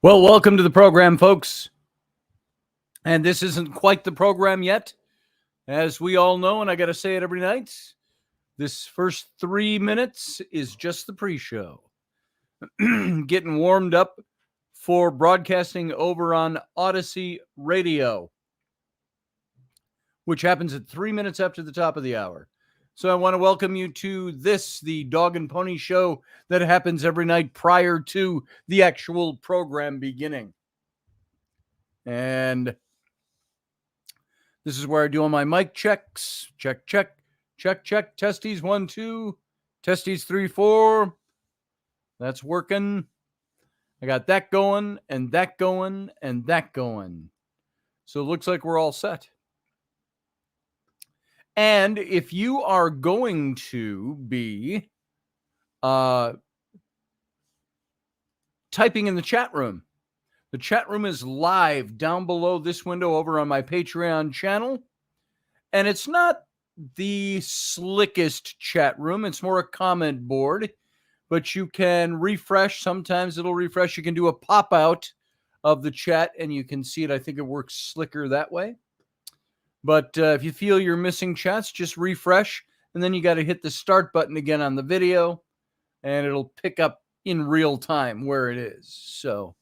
Well, welcome to the program, folks. And this isn't quite the program yet. As we all know, and I got to say it every night, this first 3 minutes is just the pre show. Getting warmed up for broadcasting over on Odyssey Radio, which happens at 3 minutes after the top of the hour. So I want to welcome you to this, the Dog and Pony Show that happens every night prior to the actual program beginning. And this is where I do all my mic checks. Check, check, check, check. Testes 1, 2. Testes 3, 4. That's working. I got that going, and that going, and that going. So it looks like we're all set. And if you are going to be typing in the chat room is live down below this window over on my Patreon channel. And it's not the slickest chat room. It's more a comment board, but you can refresh. Sometimes it'll refresh. You can do a pop out of the chat and you can see it. I think it works slicker that way. But if you feel you're missing chats, just refresh. And then you got to hit the start button again on the video and it'll pick up in real time where it is. So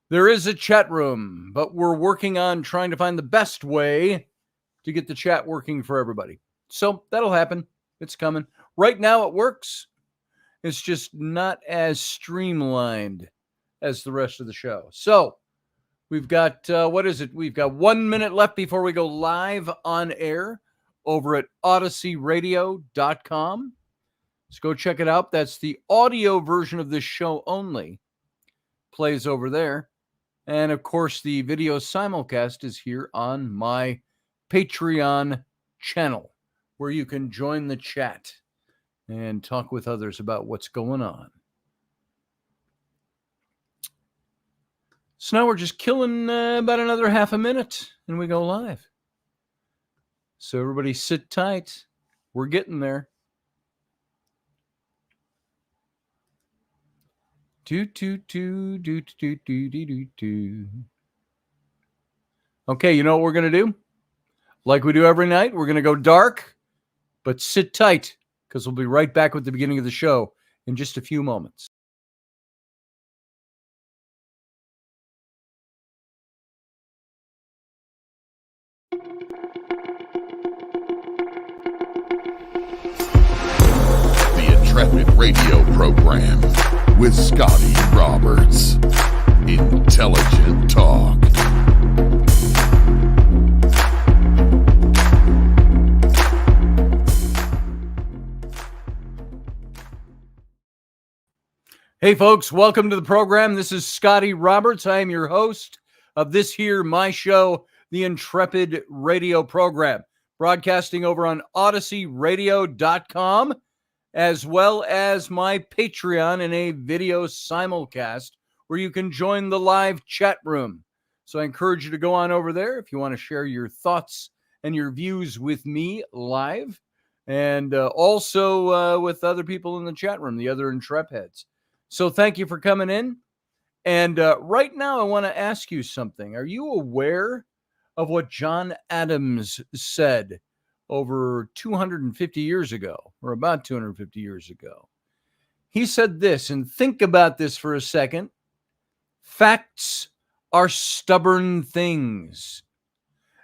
there is a chat room, but we're working on trying to find the best way to get the chat working for everybody. So that'll happen. It's coming. Right now it works. It's just not as streamlined as the rest of the show. So we've got, what is it? We've got 1 minute left before we go live on air over at odysseyradio.com. Let's go check it out. That's the audio version of this show only. Plays over there. And of course, the video simulcast is here on my Patreon channel, where you can join the chat and talk with others about what's going on. So now we're just killing about another half a minute and we go live. So everybody sit tight. We're getting there. Okay, you know what we're going to do? Like we do every night, we're going to go dark, but sit tight because we'll be right back with the beginning of the show in just a few moments. The Intrepid radio program with Scotty Roberts. Intelligent talk. Hey folks, welcome to the program. This is Scotty Roberts. I am your host of this here, my show, the Intrepid radio program, broadcasting over on odysseyradio.com, as well as my Patreon in a video simulcast where you can join the live chat room. So I encourage you to go on over there if you want to share your thoughts and your views with me live, and also with other people in the chat room, the other Intrepids. So thank you for coming in. And right now I want to ask you something. Are you aware of what John Adams said over 250 years ago, or about 250 years ago? He said this, and think about this for a second. Facts are stubborn things.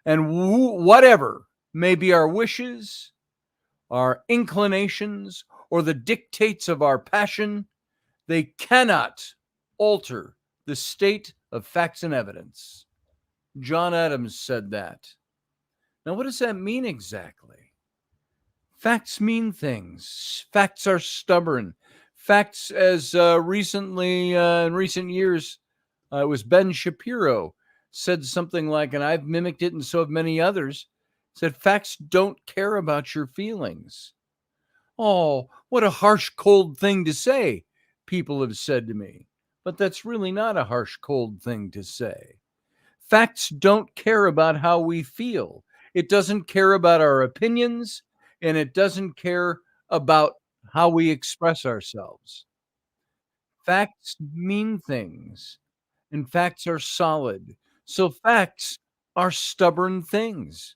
And whatever may be our wishes, our inclinations, or the dictates of our passion, they cannot alter the state of facts and evidence. John Adams said that. Now, what does that mean exactly? Facts mean things. Facts are stubborn. Facts, as recently, in recent years, it was Ben Shapiro said something like, and I've mimicked it and so have many others, said facts don't care about your feelings. Oh, what a harsh, cold thing to say, people have said to me. But that's really not a harsh, cold thing to say. Facts don't care about how we feel. It doesn't care about our opinions, and it doesn't care about how we express ourselves. Facts mean things. and facts are solid. So facts are stubborn things,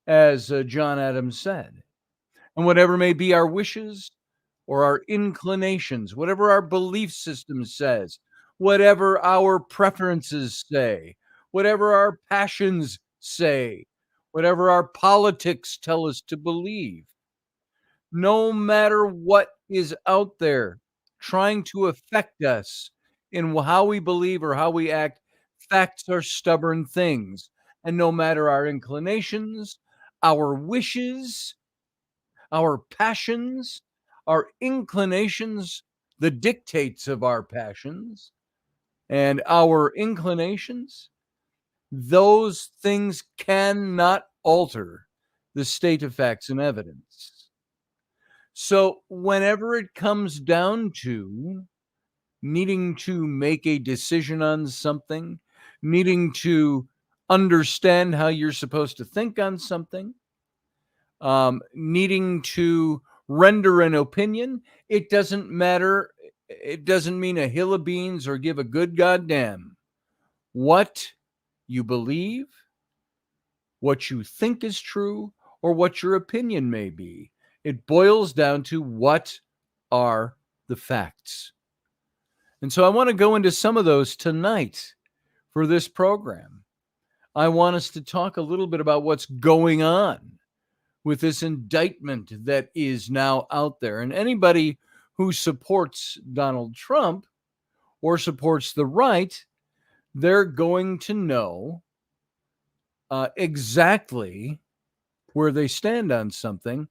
as John Adams said. And whatever may be our wishes or our inclinations, whatever our belief system says, whatever our preferences say, whatever our passions say, whatever our politics tell us to believe, no matter what is out there trying to affect us in how we believe or how we act, facts are stubborn things. And no matter our inclinations, our wishes, our passions, our inclinations, the dictates of our passions, and our inclinations, those things cannot alter the state of facts and evidence. So, whenever it comes down to needing to make a decision on something, needing to understand how you're supposed to think on something, needing to render an opinion, it doesn't matter. It doesn't mean a hill of beans or give a good goddamn what you believe, what you think is true, or what your opinion may be. It boils down to what are the facts. And so I want to go into some of those tonight for this program. I want us to talk a little bit about what's going on with this indictment that is now out there. And anybody who supports Donald Trump or supports the right, they're going to know exactly where they stand on something,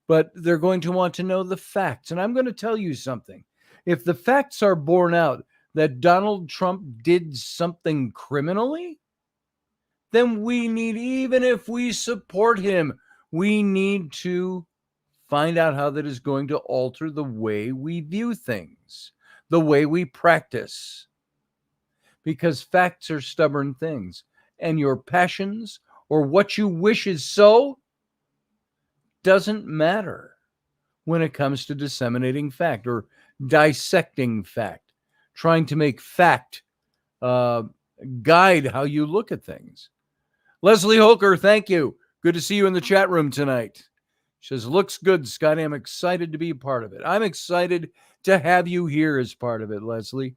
but they're going to want to know the facts. And I'm going to tell you something. If the facts are borne out that Donald Trump did something criminally, then we need, even if we support him, we need to find out how that is going to alter the way we view things, the way we practice. Because facts are stubborn things, and your passions or what you wish is so doesn't matter when it comes to disseminating fact or dissecting fact, trying to make fact guide how you look at things. Leslie Holker, thank you. Good to see you in the chat room tonight. She says, looks good, Scotty. I'm excited to be a part of it. I'm excited to have you here as part of it, Leslie.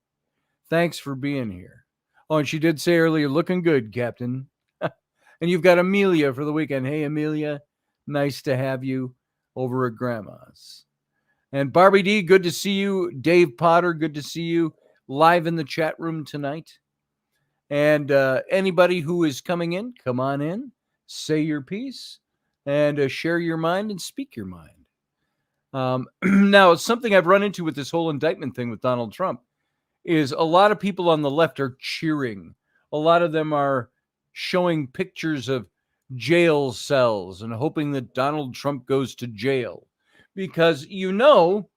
Thanks for being here. Oh, and she did say earlier, looking good, Captain. And you've got Amelia for the weekend. Hey, Amelia, nice to have you over at Grandma's. And Barbie D, good to see you. Dave Potter, good to see you live in the chat room tonight. And anybody who is coming in, come on in, say your piece, and share your mind and speak your mind. Now, something I've run into with this whole indictment thing with Donald Trump is a lot of people on the left are cheering. A lot of them are showing pictures of jail cells and hoping that Donald Trump goes to jail. Because, you know,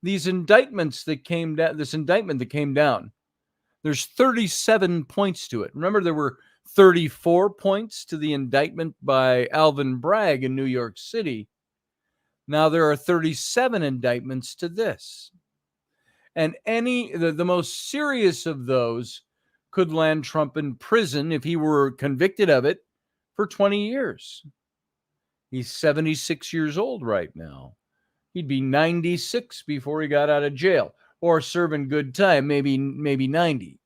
these indictments that came down, this indictment that came down, there's 37 points to it. Remember, there were 34 points to the indictment by Alvin Bragg in New York City. Now there are 37 indictments to this. And the most serious of those could land Trump in prison if he were convicted of it for 20 years. He's 76 years old right now. He'd be 96 before he got out of jail, or serving good time, maybe 90.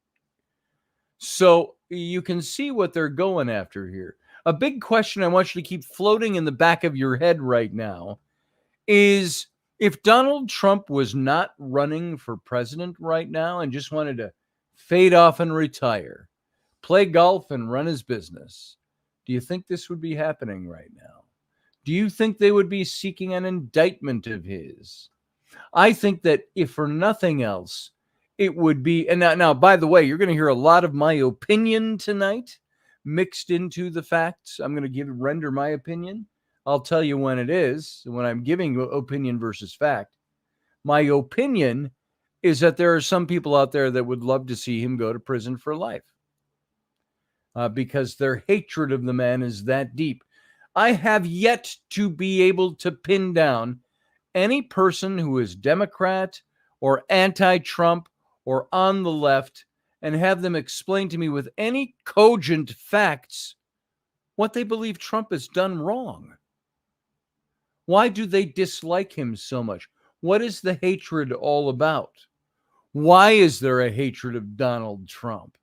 So you can see what they're going after here. A big question I want you to keep floating in the back of your head right now is, if Donald Trump was not running for president right now and just wanted to fade off and retire, play golf and run his business, do you think this would be happening right now? Do you think they would be seeking an indictment of his? I think that if for nothing else, it would be, and now, by the way, you're going to hear a lot of my opinion tonight mixed into the facts. I'm going to render my opinion. I'll tell you when it is, when I'm giving opinion versus fact. My opinion is that there are some people out there that would love to see him go to prison for life because their hatred of the man is that deep. I have yet to be able to pin down any person who is Democrat or anti-Trump or on the left and have them explain to me with any cogent facts what they believe Trump has done wrong. Why do they dislike him so much? What is the hatred all about? Why is there a hatred of Donald Trump?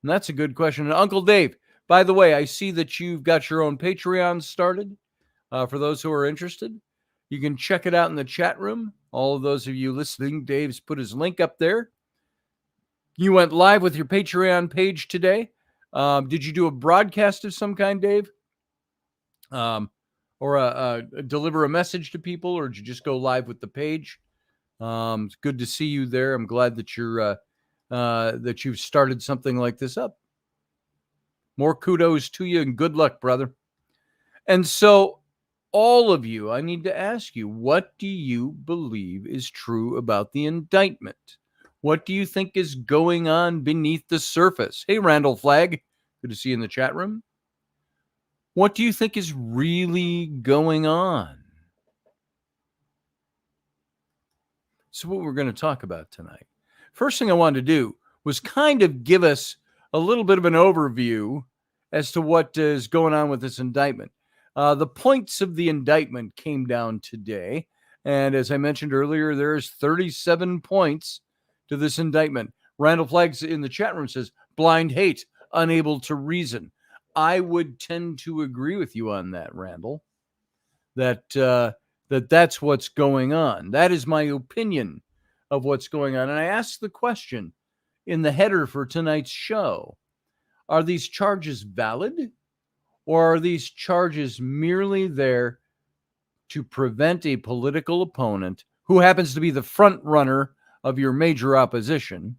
And that's a good question. And Uncle Dave, by the way, I see that you've got your own Patreon started. For those who are interested, you can check it out in the chat room. All of those of you listening, Dave's put his link up there. You went live with your Patreon page today. Did you do a broadcast of some kind, Dave? Or deliver a message to people, or did you just go live with the page? It's good to see you there. I'm glad that you've started something like this up. More kudos to you and good luck, brother. And so, all of you, I need to ask you, what do you believe is true about the indictment? What do you think is going on beneath the surface? Hey, Randall Flagg, good to see you in the chat room. What do you think is really going on? So what we're going to talk about tonight. First thing I wanted to do was kind of give us a little bit of an overview as to what is going on with this indictment. The points of the indictment came down today. And as I mentioned earlier, there's 37 points to this indictment. Randall Flagg in the chat room says, blind hate, unable to reason. I would tend to agree with you on that, Randall, that's what's going on. That is my opinion of what's going on. And I asked the question in the header for tonight's show, are these charges valid, or are these charges merely there to prevent a political opponent who happens to be the front runner of your major opposition,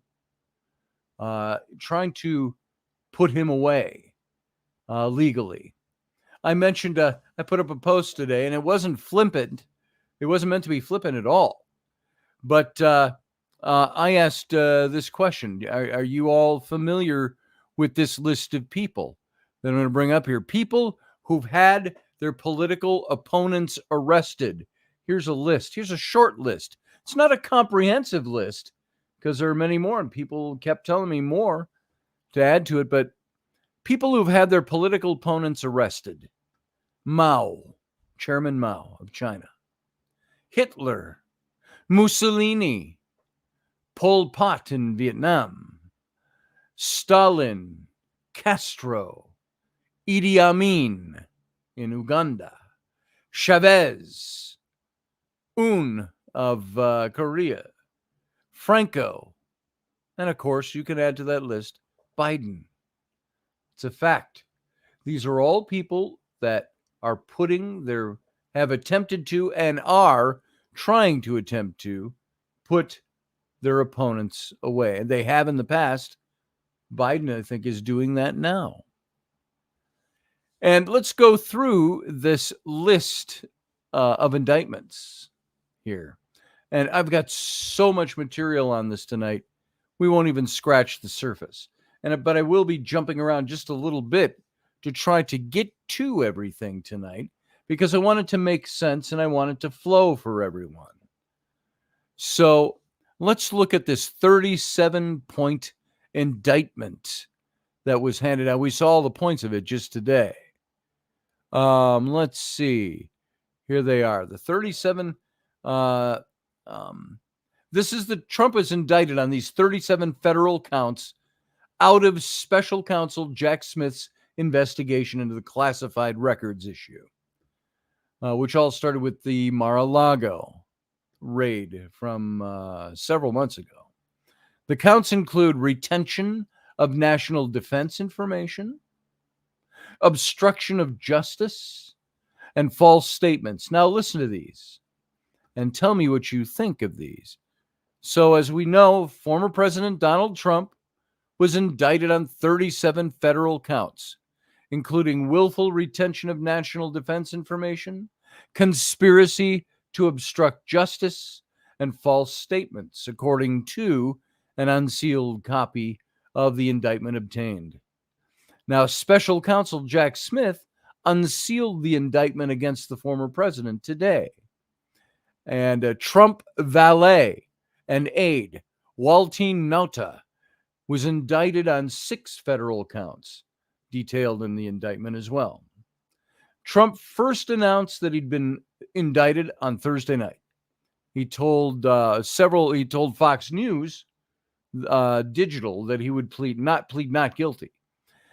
trying to put him away legally? I mentioned, I put up a post today, and it wasn't flippant. It wasn't meant to be flippant at all. But I asked this question. Are you all familiar with this list of people that I'm going to bring up here? People who've had their political opponents arrested. Here's a list. Here's a short list. It's not a comprehensive list because there are many more, and people kept telling me more to add to it. But people who've had their political opponents arrested. Mao, Chairman Mao of China. Hitler, Mussolini, Pol Pot in Vietnam, Stalin, Castro, Idi Amin in Uganda, Chavez, Un of Korea, Franco, and of course, you can add to that list Biden. It's a fact. These are all people that are have attempted to and are trying to attempt to put their opponents away. And they have in the past. Biden, I think, is doing that now. And let's go through this list of indictments here. And I've got so much material on this tonight, we won't even scratch the surface. But I will be jumping around just a little bit to try to get to everything tonight, because I want it to make sense and I want it to flow for everyone. So let's look at this 37-point indictment that was handed out. We saw all the points of it just today. Let's see. Here they are. The 37. This is Trump is indicted on these 37 federal counts out of special counsel Jack Smith's investigation into the classified records issue, which all started with the Mar-a-Lago raid from several months ago. The counts include retention of national defense information, obstruction of justice, and false statements. Now listen to these and tell me what you think of these. So as we know, former President Donald Trump was indicted on 37 federal counts, including willful retention of national defense information, conspiracy to obstruct justice, and false statements, according to an unsealed copy of the indictment obtained. Now, special counsel Jack Smith unsealed the indictment against the former president today. And a Trump valet and aide Waltin Nauta was indicted on 6 federal counts, detailed in the indictment as well. Trump first announced that he'd been indicted on Thursday night. He told Fox News Digital that he would plead not guilty.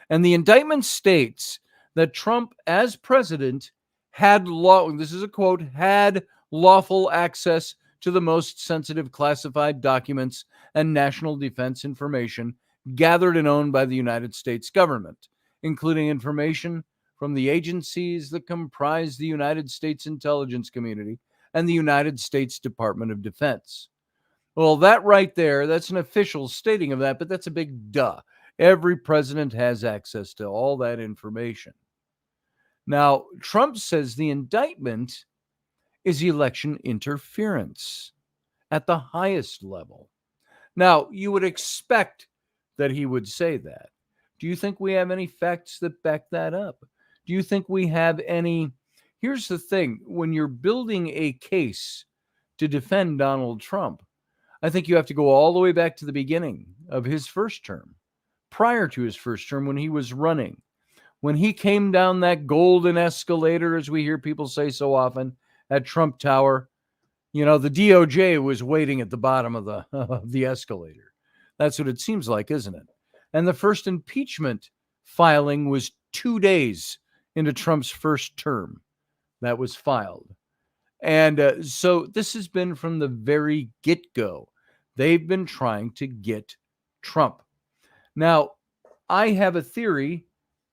And the indictment states that Trump, as president, this is a quote, had lawful access to the most sensitive classified documents and national defense information gathered and owned by the United States government, including information from the agencies that comprise the United States intelligence community and the United States Department of Defense. Well, that right there, that's an official stating of that, but that's a big duh. Every president has access to all that information. Now, Trump says the indictment is election interference at the highest level. Now, you would expect that he would say that. Do you think we have any facts that back that up? Do you think we have any? Here's the thing. When you're building a case to defend Donald Trump, I think you have to go all the way back to the beginning of his first term, prior to his first term when he was running. When he came down that golden escalator, as we hear people say so often, at Trump Tower, the DOJ was waiting at the bottom of the escalator. That's what it seems like, isn't it? And the first impeachment filing was 2 days into Trump's first term. That was filed. And so this has been from the very get-go. They've been trying to get Trump. Now, I have a theory,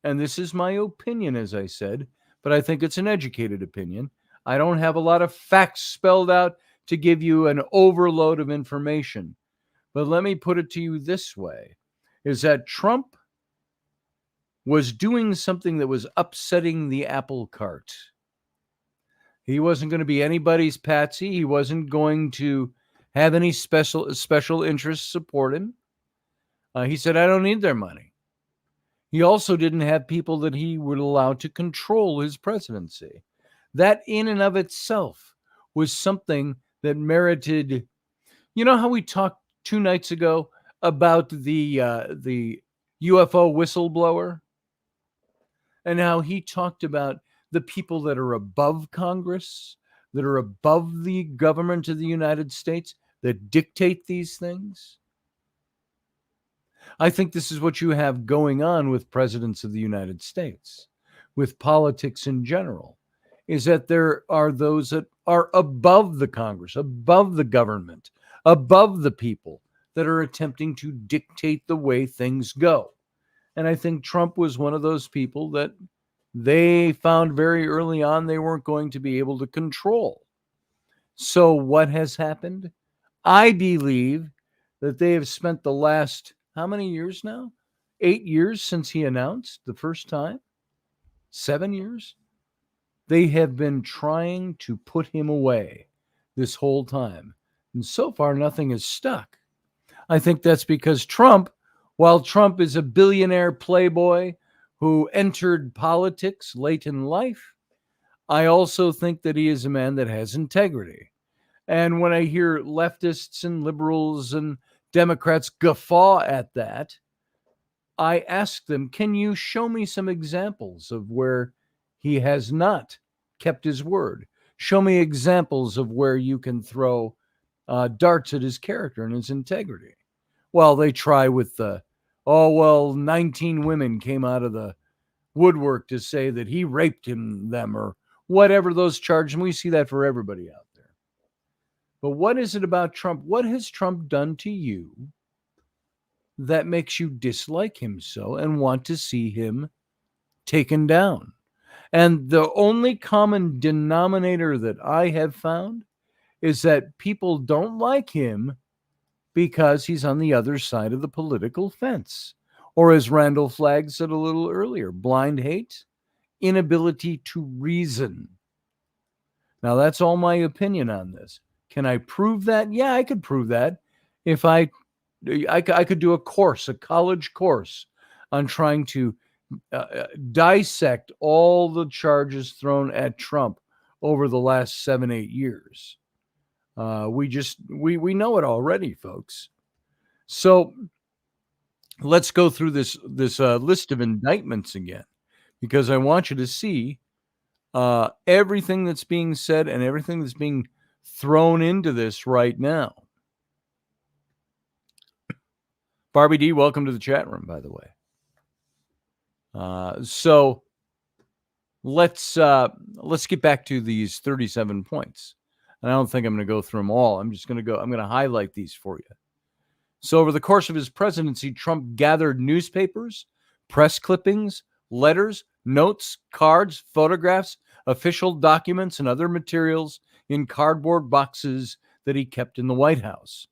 and this is my opinion, as I said, but I think it's an educated opinion. I don't have a lot of facts spelled out to give you an overload of information. But let me put it to you this way, is that Trump was doing something that was upsetting the apple cart. He wasn't going to be anybody's patsy. He wasn't going to have any special interests support him. He said, I don't need their money. He also didn't have people that he would allow to control his presidency. That in and of itself was something that merited, how we talked 2 nights ago about the UFO whistleblower and how he talked about the people that are above Congress, that are above the government of the United States, that dictate these things. I think this is what you have going on with presidents of the United States, with politics in general, is that there are those that are above the Congress, above the government, above the people that are attempting to dictate the way things go. And I think Trump was one of those people that they found very early on they weren't going to be able to control. So what has happened? I believe that they have spent the last, how many years now? 8 years since he announced the first time? 7 years? They have been trying to put him away this whole time. And so far, nothing has stuck. I think that's because Trump, while Trump is a billionaire playboy who entered politics late in life, I also think that he is a man that has integrity. And when I hear leftists and liberals and Democrats guffaw at that, I ask them, can you show me some examples of where he has not kept his word? Show me examples of where you can throw darts at his character and his integrity. Well, they try with 19 women came out of the woodwork to say that he raped them or whatever those charges. And we see that for everybody out there. But what is it about Trump? What has Trump done to you that makes you dislike him so and want to see him taken down? And the only common denominator that I have found is that people don't like him because he's on the other side of the political fence. Or as Randall Flagg said a little earlier, blind hate, inability to reason. Now, that's all my opinion on this. Can I prove that? Yeah, I could prove that. If I could do a college course on trying to dissect all the charges thrown at Trump over the last 7-8 years. We know it already, folks. So let's go through this list of indictments again, because I want you to see everything that's being said and everything that's being thrown into this right now. Barbie D, welcome to the chat room, by the way. So let's get back to these 37 points. And I don't think I'm going to go through them all. I'm going to highlight these for you. So over the course of his presidency, Trump gathered newspapers, press clippings, letters, notes, cards, photographs, official documents, and other materials in cardboard boxes that he kept in the White House.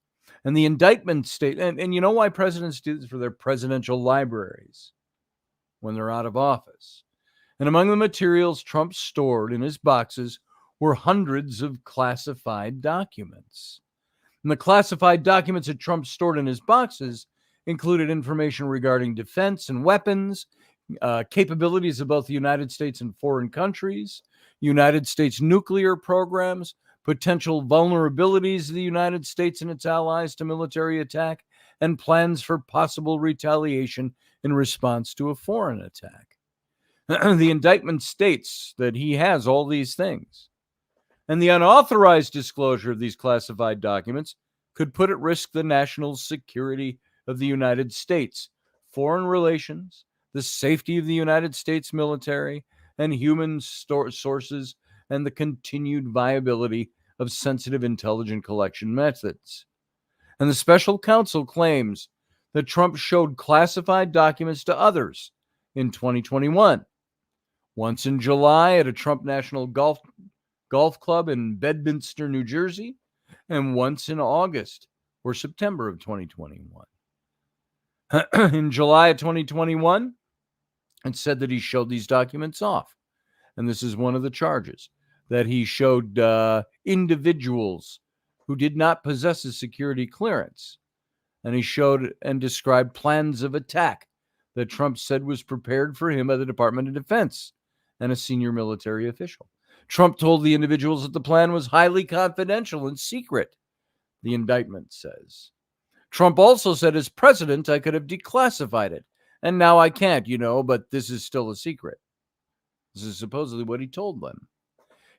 And the indictment state, and you know why presidents do this? For their presidential libraries when they're out of office. And among the materials Trump stored in his boxes were hundreds of classified documents. And the classified documents that Trump stored in his boxes included information regarding defense and weapons, capabilities of both the United States and foreign countries, United States nuclear programs, potential vulnerabilities of the United States and its allies to military attack, and plans for possible retaliation in response to a foreign attack. The indictment states that he has all these things. And the unauthorized disclosure of these classified documents could put at risk the national security of the United States, foreign relations, the safety of the United States military, and human sources, and the continued viability of sensitive intelligence collection methods. And the special counsel claims that Trump showed classified documents to others in 2021. Once in July at a Trump National Golf Club in Bedminster, New Jersey, and once in August or September of 2021. In July of 2021, it said that he showed these documents off. And this is one of the charges, that he showed individuals who did not possess a security clearance. And he showed and described plans of attack that Trump said was prepared for him by the Department of Defense and a senior military official. Trump told the individuals that the plan was highly confidential and secret, the indictment says. Trump also said, as president, I could have declassified it. And now I can't, but this is still a secret. This is supposedly what he told them.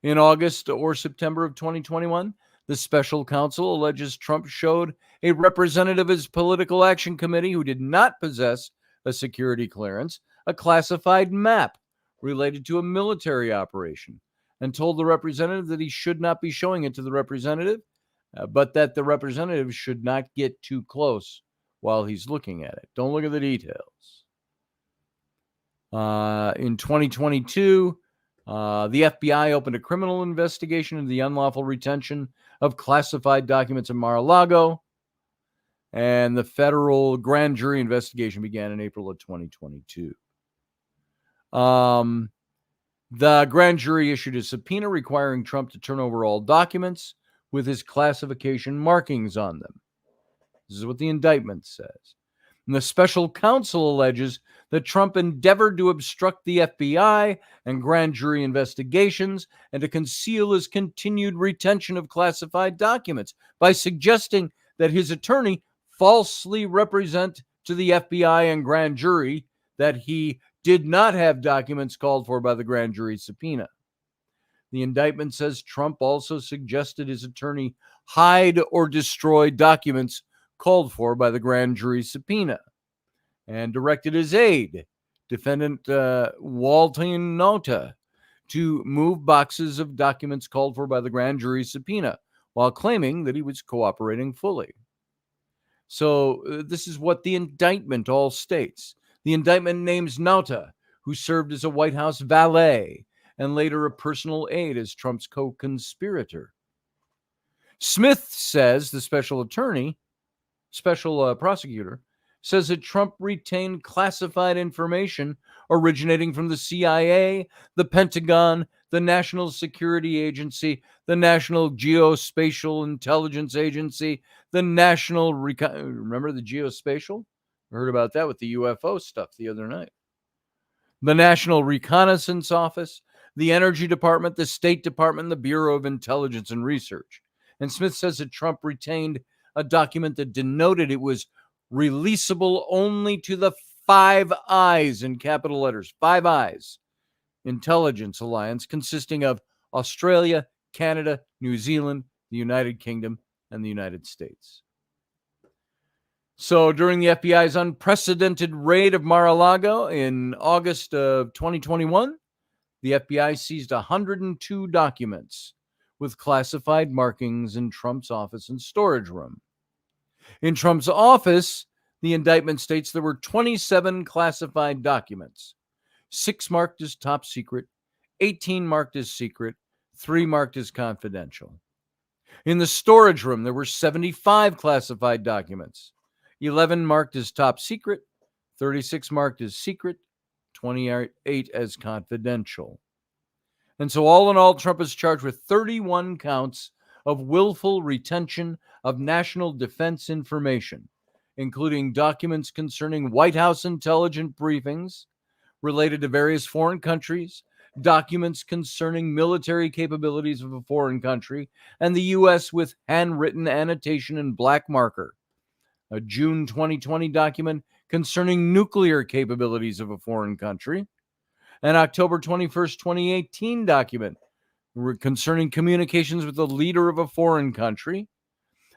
In August or September of 2021, the special counsel alleges Trump showed a representative of his political action committee who did not possess a security clearance a classified map related to a military operation, and told the representative that he should not be showing it to the representative, but that the representative should not get too close while he's looking at it. Don't look at the details. In 2022, the FBI opened a criminal investigation into the unlawful retention of classified documents in Mar-a-Lago, and the federal grand jury investigation began in April of 2022. The grand jury issued a subpoena requiring Trump to turn over all documents with his classification markings on them. This is what the indictment says. And the special counsel alleges that Trump endeavored to obstruct the FBI and grand jury investigations and to conceal his continued retention of classified documents by suggesting that his attorney falsely represent to the FBI and grand jury that he did not have documents called for by the grand jury subpoena. The indictment says Trump also suggested his attorney hide or destroy documents called for by the grand jury subpoena, and directed his aide, defendant Walton Nota, to move boxes of documents called for by the grand jury subpoena, while claiming that he was cooperating fully. So this is what the indictment all states. The indictment names Nauta, who served as a White House valet and later a personal aide as Trump's co-conspirator. Smith says, the special prosecutor, says that Trump retained classified information originating from the CIA, the Pentagon, the National Security Agency, the National Geospatial Intelligence Agency, the National... Remember the geospatial? I heard about that with the UFO stuff the other night. The National Reconnaissance Office, the Energy Department, the State Department, and the Bureau of Intelligence and Research. And Smith says that Trump retained a document that denoted it was releasable only to the Five Eyes in capital letters, Five Eyes intelligence alliance consisting of Australia, Canada, New Zealand, the United Kingdom, and the United States. So during the FBI's unprecedented raid of Mar-a-Lago in August of 2021, the FBI seized 102 documents with classified markings in Trump's office and storage room. In Trump's office, the indictment states there were 27 classified documents, 6 marked as top secret, 18 marked as secret, 3 marked as confidential. In the storage room, there were 75 classified documents, 11 marked as top secret, 36 marked as secret, 28 as confidential. And so all in all, Trump is charged with 31 counts of willful retention of national defense information, including documents concerning White House intelligence briefings related to various foreign countries, documents concerning military capabilities of a foreign country, and the U.S. with handwritten annotation in black marker, a June 2020 document concerning nuclear capabilities of a foreign country, an October 21st, 2018 document concerning communications with the leader of a foreign country,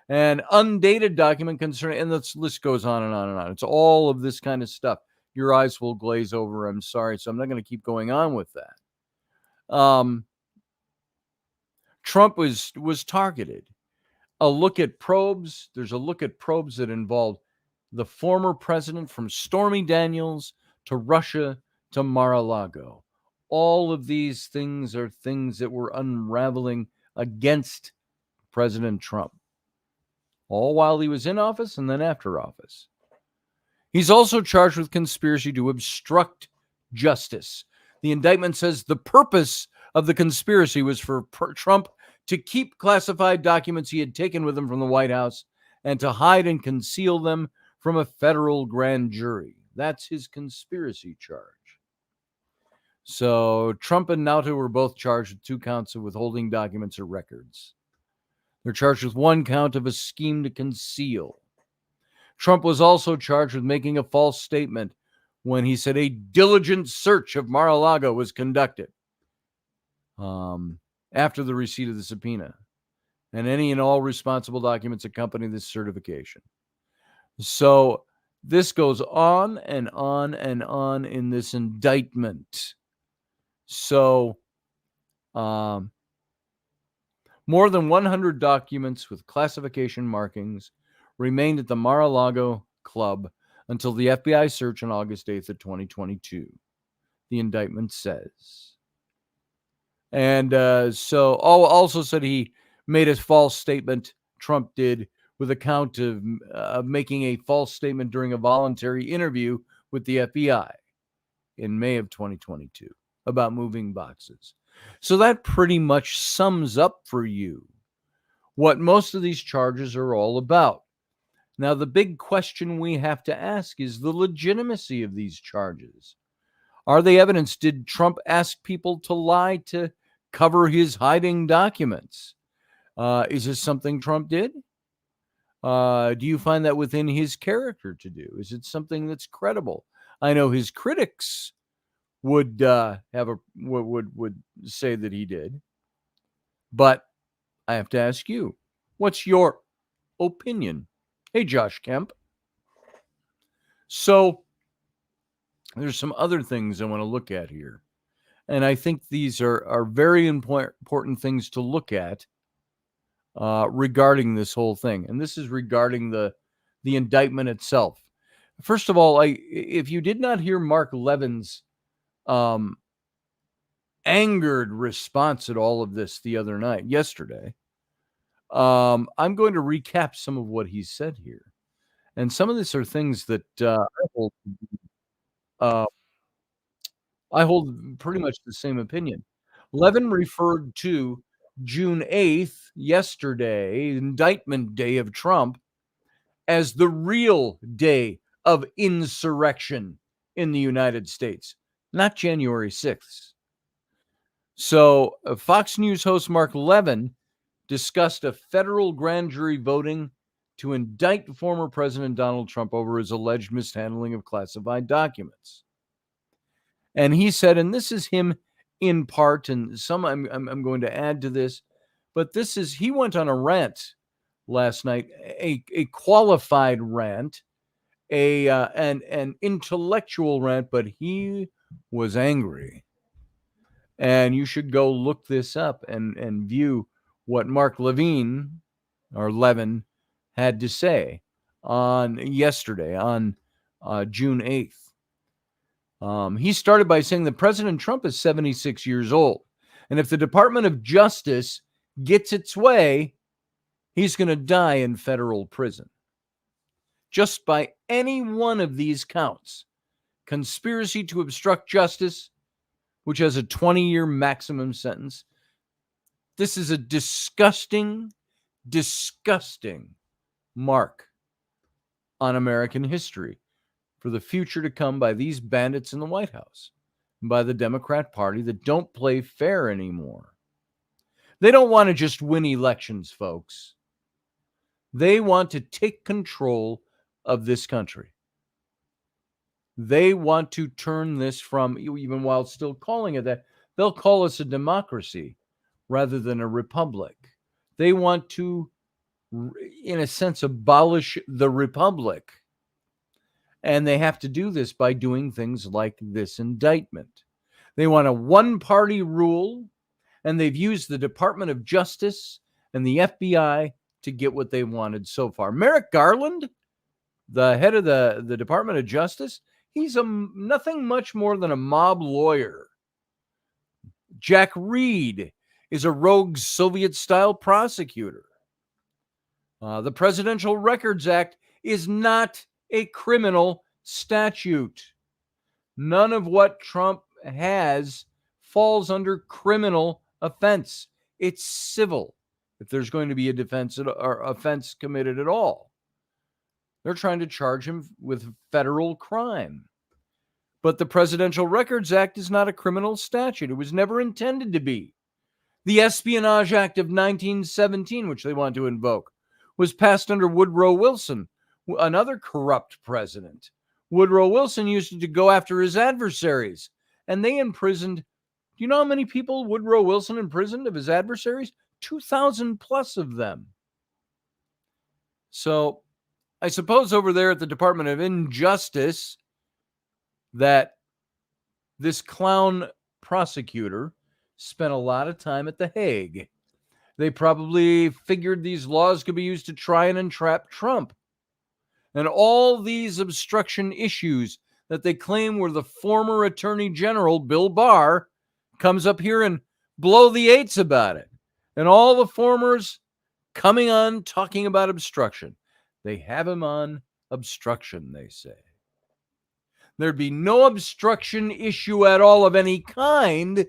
an undated document concerning, and the list goes on and on and on. It's all of this kind of stuff. Your eyes will glaze over. I'm sorry. So I'm not going to keep going on with that. Trump was targeted. A look at probes. There's a look at probes that involved the former president, from Stormy Daniels to Russia to Mar-a-Lago. All of these things are things that were unraveling against President Trump, all while he was in office and then after office. He's also charged with conspiracy to obstruct justice. The indictment says the purpose of the conspiracy was for Trump to keep classified documents he had taken with him from the White House and to hide and conceal them from a federal grand jury. That's his conspiracy charge. So Trump and Nauta were both charged with 2 counts of withholding documents or records. They're charged with 1 count of a scheme to conceal. Trump was also charged with making a false statement when he said a diligent search of Mar-a-Lago was conducted after the receipt of the subpoena, and any and all responsible documents accompany this certification. So this goes on and on and on in this indictment. So more than 100 documents with classification markings remained at the Mar-a-Lago club until the FBI search on August 8th of 2022, the indictment says. And so also said he made a false statement, Trump did, with a count of making a false statement during a voluntary interview with the FBI in May of 2022 about moving boxes. So that pretty much sums up for you what most of these charges are all about. Now, the big question we have to ask is the legitimacy of these charges. Are they evidence? Did Trump ask people to lie to cover his hiding documents? Is this something Trump did? Do you find that within his character to do? Is it something that's credible? I know his critics would would say that he did, but I have to ask you, what's your opinion? Hey, Josh Kemp. So there's some other things I want to look at here, and I think these are very important things to look at regarding this whole thing. And this is regarding the indictment itself. First of all, if you did not hear Mark Levin's angered response at all of this yesterday, I'm going to recap some of what he said here. And some of these are things that I hold pretty much the same opinion. Levin referred to June 8th, yesterday, indictment day of Trump, as the real day of insurrection in the United States, not January 6th. So Fox News host Mark Levin discussed a federal grand jury voting to indict former President Donald Trump over his alleged mishandling of classified documents. And he said, and this is him in part, and some I'm going to add to this, but this is, he went on a rant last night, a qualified rant, an intellectual rant, but he was angry. And you should go look this up and view what Mark Levin had to say on yesterday, on June 8th. He started by saying that President Trump is 76 years old. And if the Department of Justice gets its way, he's going to die in federal prison. Just by any one of these counts. Conspiracy to obstruct justice, which has a 20-year maximum sentence. This is a disgusting, disgusting mark on American history for the future to come by these bandits in the White House, by the Democrat Party that don't play fair anymore. They don't want to just win elections, folks. They want to take control of this country. They want to turn this from, even while still calling it that, they'll call us a democracy rather than a republic. They want to, in a sense, abolish the republic. And they have to do this by doing things like this indictment. They want a one-party rule, and they've used the Department of Justice and the FBI to get what they wanted so far. Merrick Garland, the head of the Department of Justice, he's nothing much more than a mob lawyer. Jack Reed is a rogue Soviet-style prosecutor. The Presidential Records Act is not a criminal statute. None of what Trump has falls under criminal offense. It's civil, if there's going to be a defense or offense committed at all. They're trying to charge him with federal crime. But the Presidential Records Act is not a criminal statute. It was never intended to be. The Espionage Act of 1917, which they want to invoke, was passed under Woodrow Wilson, another corrupt president. Woodrow Wilson used it to go after his adversaries, and they imprisoned, do you know how many people Woodrow Wilson imprisoned of his adversaries? 2,000 plus of them. So I suppose over there at the Department of Injustice that this clown prosecutor spent a lot of time at The Hague. They probably figured these laws could be used to try and entrap Trump. And all these obstruction issues that they claim were the former Attorney General, Bill Barr, comes up here and blow the eights about it. And all the formers coming on talking about obstruction. They have him on obstruction, they say. There'd be no obstruction issue at all of any kind,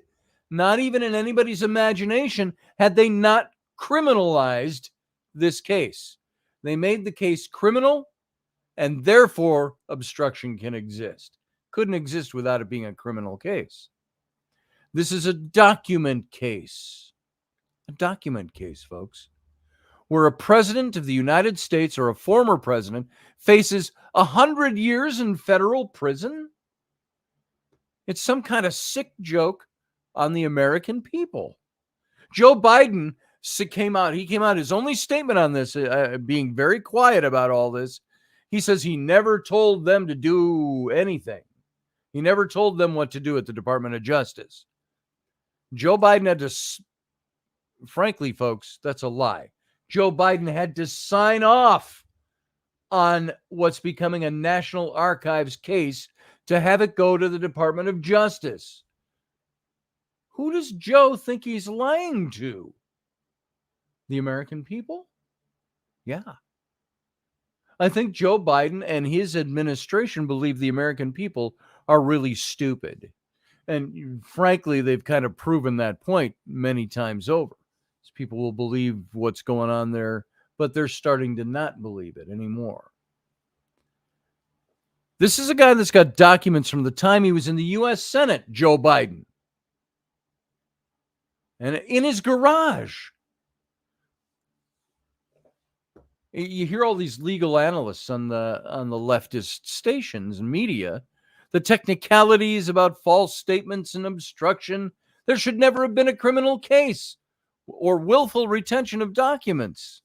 not even in anybody's imagination, had they not criminalized this case. They made the case criminal, and therefore obstruction can exist. Couldn't exist without it being a criminal case. This is a document case. A document case, folks, where a president of the United States or a former president faces 100 years in federal prison. It's some kind of sick joke on the American people. Joe Biden came out. His only statement on this, being very quiet about all this, he says he never told them to do anything. He never told them what to do at the Department of Justice. Joe Biden had to, frankly, folks, that's a lie. Joe Biden had to sign off on what's becoming a National Archives case to have it go to the Department of Justice. Who does Joe think he's lying to? The American people? Yeah. I think Joe Biden and his administration believe the American people are really stupid. And frankly, they've kind of proven that point many times over. People will believe what's going on there, but they're starting to not believe it anymore. This is a guy that's got documents from the time he was in the U.S. Senate, Joe Biden. And in his garage. You hear all these legal analysts on the leftist stations and media, the technicalities about false statements and obstruction. There should never have been a criminal case or willful retention of documents.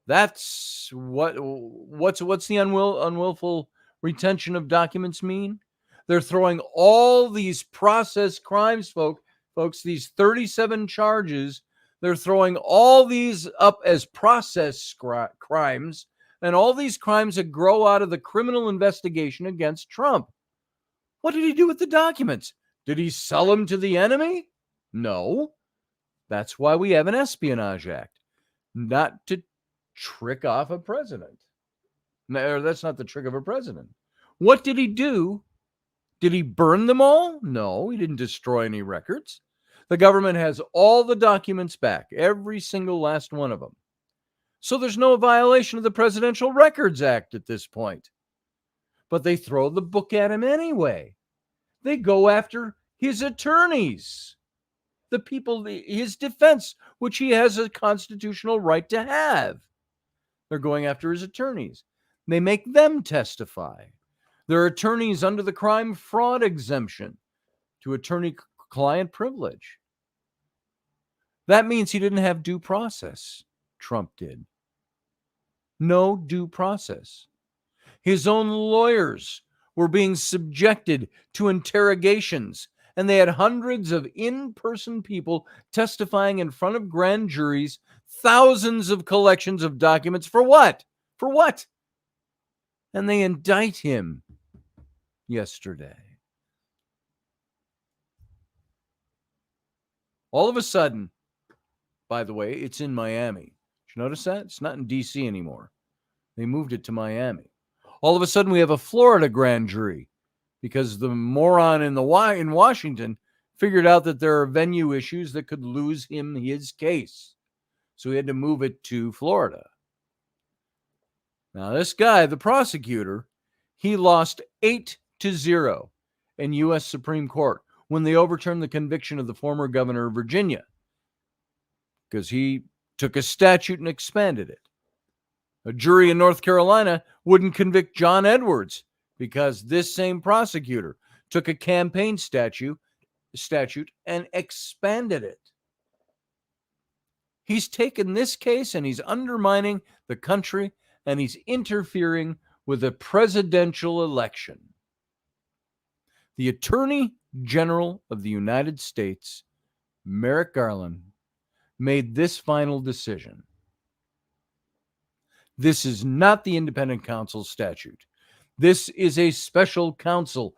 That's what's the unwillful retention of documents mean? They're throwing all these process crimes, folks, these 37 charges, they're throwing all these up as process crimes, and all these crimes that grow out of the criminal investigation against Trump. What did he do with the documents? Did he sell them to the enemy? No. That's why we have an Espionage Act, not to trick off a president. No, that's not the trick of a president. What did he do? Did he burn them all? No, he didn't destroy any records. The government has all the documents back, every single last one of them. So there's no violation of the Presidential Records Act at this point. But they throw the book at him anyway. They go after his attorneys, the people, his defense, which he has a constitutional right to have. They're going after his attorneys. They make them testify. They're attorneys under the crime fraud exemption to attorney-client privilege. That means he didn't have due process. Trump did. No due process. His own lawyers were being subjected to interrogations, and they had hundreds of in-person people testifying in front of grand juries, thousands of collections of documents. For what? For what? And they indict him yesterday. All of a sudden, by the way, it's in Miami. Did you notice that? It's not in D.C. anymore. They moved it to Miami. All of a sudden, we have a Florida grand jury because the moron in Washington figured out that there are venue issues that could lose him his case. So he had to move it to Florida. Now, this guy, the prosecutor, he lost 8-0 in U.S. Supreme Court when they overturned the conviction of the former governor of Virginia because he took a statute and expanded it. A jury in North Carolina wouldn't convict John Edwards because this same prosecutor took a campaign statute and expanded it. He's taken this case and he's undermining the country and he's interfering with a presidential election. The Attorney General of the United States, Merrick Garland, made this final decision. This is not the independent counsel statute. This is a special counsel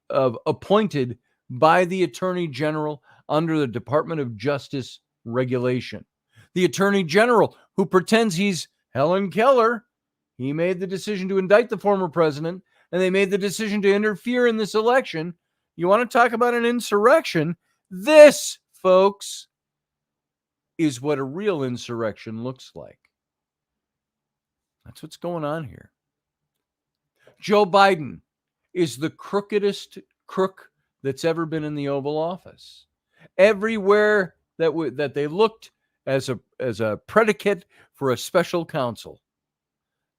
appointed by the Attorney General under the Department of Justice regulation. The Attorney General, who pretends he's Helen Keller, he made the decision to indict the former president, and they made the decision to interfere in this election. You want to talk about an insurrection? This, folks, is what a real insurrection looks like. That's what's going on here. Joe Biden is the crookedest crook that's ever been in the Oval Office. Everywhere that they looked as a predicate for a special counsel,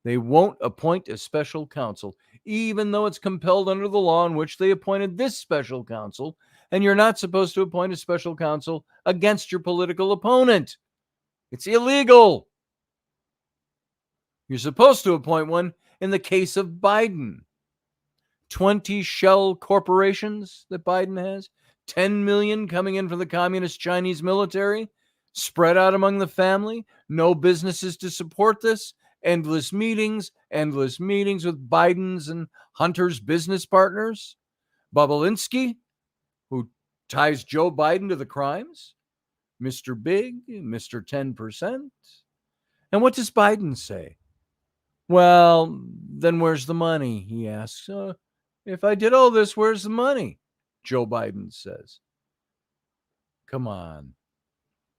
they won't appoint a special counsel, even though it's compelled under the law in which they appointed this special counsel. And you're not supposed to appoint a special counsel against your political opponent. It's illegal. You're supposed to appoint one in the case of Biden. 20 shell corporations that Biden has, 10 million coming in from the communist Chinese military, spread out among the family, no businesses to support this, endless meetings with Biden's and Hunter's business partners, Bobulinski, who ties Joe Biden to the crimes, Mr. Big, Mr. 10%. And what does Biden say? Well, then where's the money? He asks. If I did all this, where's the money? Joe Biden says. Come on.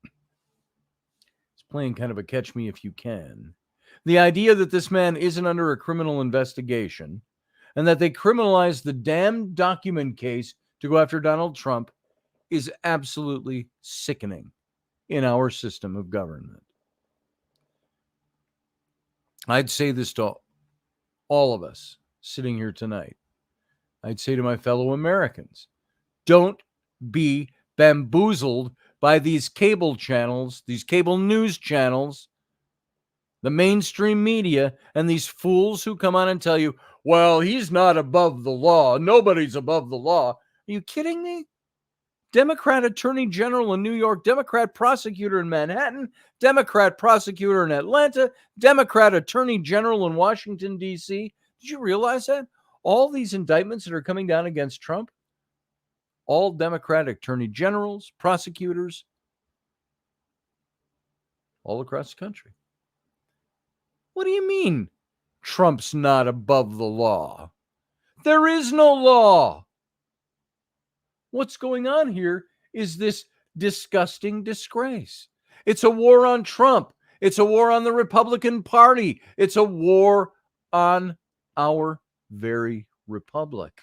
It's playing kind of a catch me if you can. The idea that this man isn't under a criminal investigation and that they criminalized the damn document case to go after Donald Trump is absolutely sickening in our system of government. I'd say this to all of us sitting here tonight. I'd say to my fellow Americans, don't be bamboozled by these cable channels, these cable news channels, the mainstream media, and these fools who come on and tell you, well, he's not above the law. Nobody's above the law. Are you kidding me? Democrat Attorney General in New York, Democrat prosecutor in Manhattan, Democrat prosecutor in Atlanta, Democrat Attorney General in Washington, D.C. Did you realize that? All these indictments that are coming down against Trump, all Democratic attorney generals, prosecutors, all across the country. What do you mean Trump's not above the law? There is no law. What's going on here is this disgusting disgrace. It's a war on Trump. It's a war on the Republican Party. It's a war on our very republic.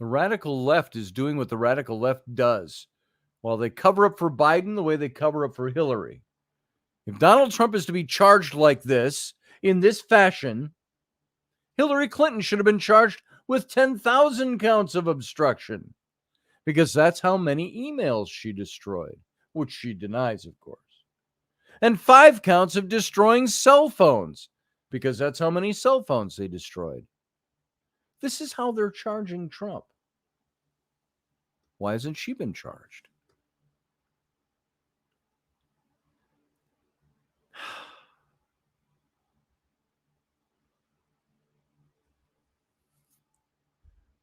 The radical left is doing what the radical left does. While they cover up for Biden the way they cover up for Hillary. If Donald Trump is to be charged like this, in this fashion, Hillary Clinton should have been charged with 10,000 counts of obstruction, because that's how many emails she destroyed, which she denies, of course. And 5 counts of destroying cell phones, because that's how many cell phones they destroyed. This is how they're charging Trump. Why hasn't she been charged?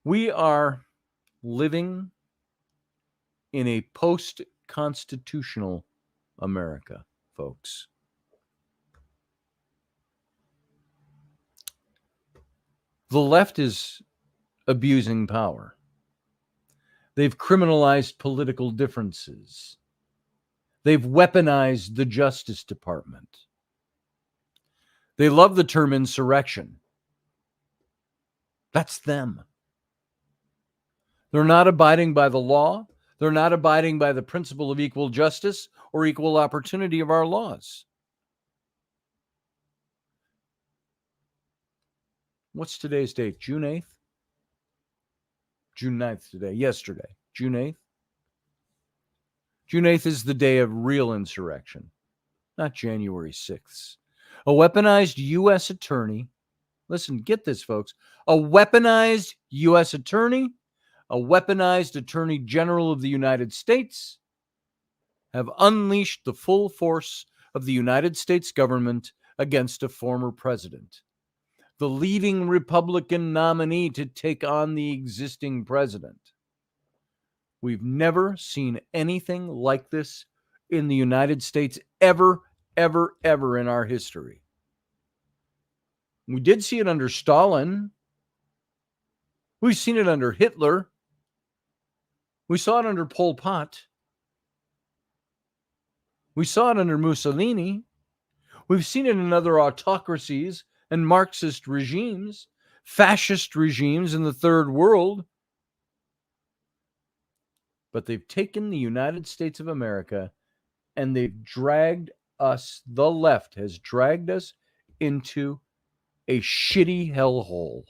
We are living in a post-constitutional America, folks. The left is abusing power. They've criminalized political differences. They've weaponized the Justice Department. They love the term insurrection. That's them. They're not abiding by the law. They're not abiding by the principle of equal justice or equal opportunity of our laws. What's today's date? June 8th? June 9th today. Yesterday. June 8th? June 8th is the day of real insurrection, not January 6th. A weaponized U.S. attorney, listen, get this, folks, a weaponized U.S. attorney, a weaponized Attorney General of the United States have unleashed the full force of the United States government against a former president, the leading Republican nominee to take on the existing president. We've never seen anything like this in the United States ever in our history. We did see it under Stalin. We've seen it under Hitler. We saw it under Pol Pot. We saw it under Mussolini. We've seen it in other autocracies and Marxist regimes, fascist regimes in the third world. But they've taken the United States of America and they've dragged us, the left has dragged us into a shitty hellhole.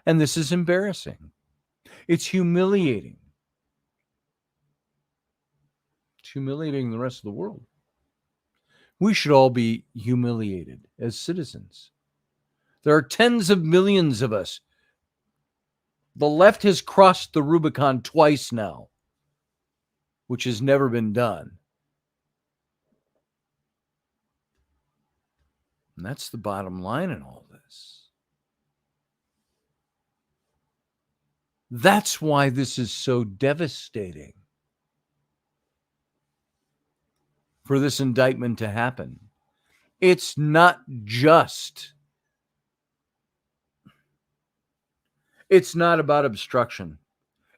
And this is embarrassing. It's humiliating. It's humiliating the rest of the world. We should all be humiliated as citizens. There are tens of millions of us. The left has crossed the Rubicon twice now, which has never been done. And that's the bottom line in all this. That's why this is so devastating for this indictment to happen. It's not about obstruction.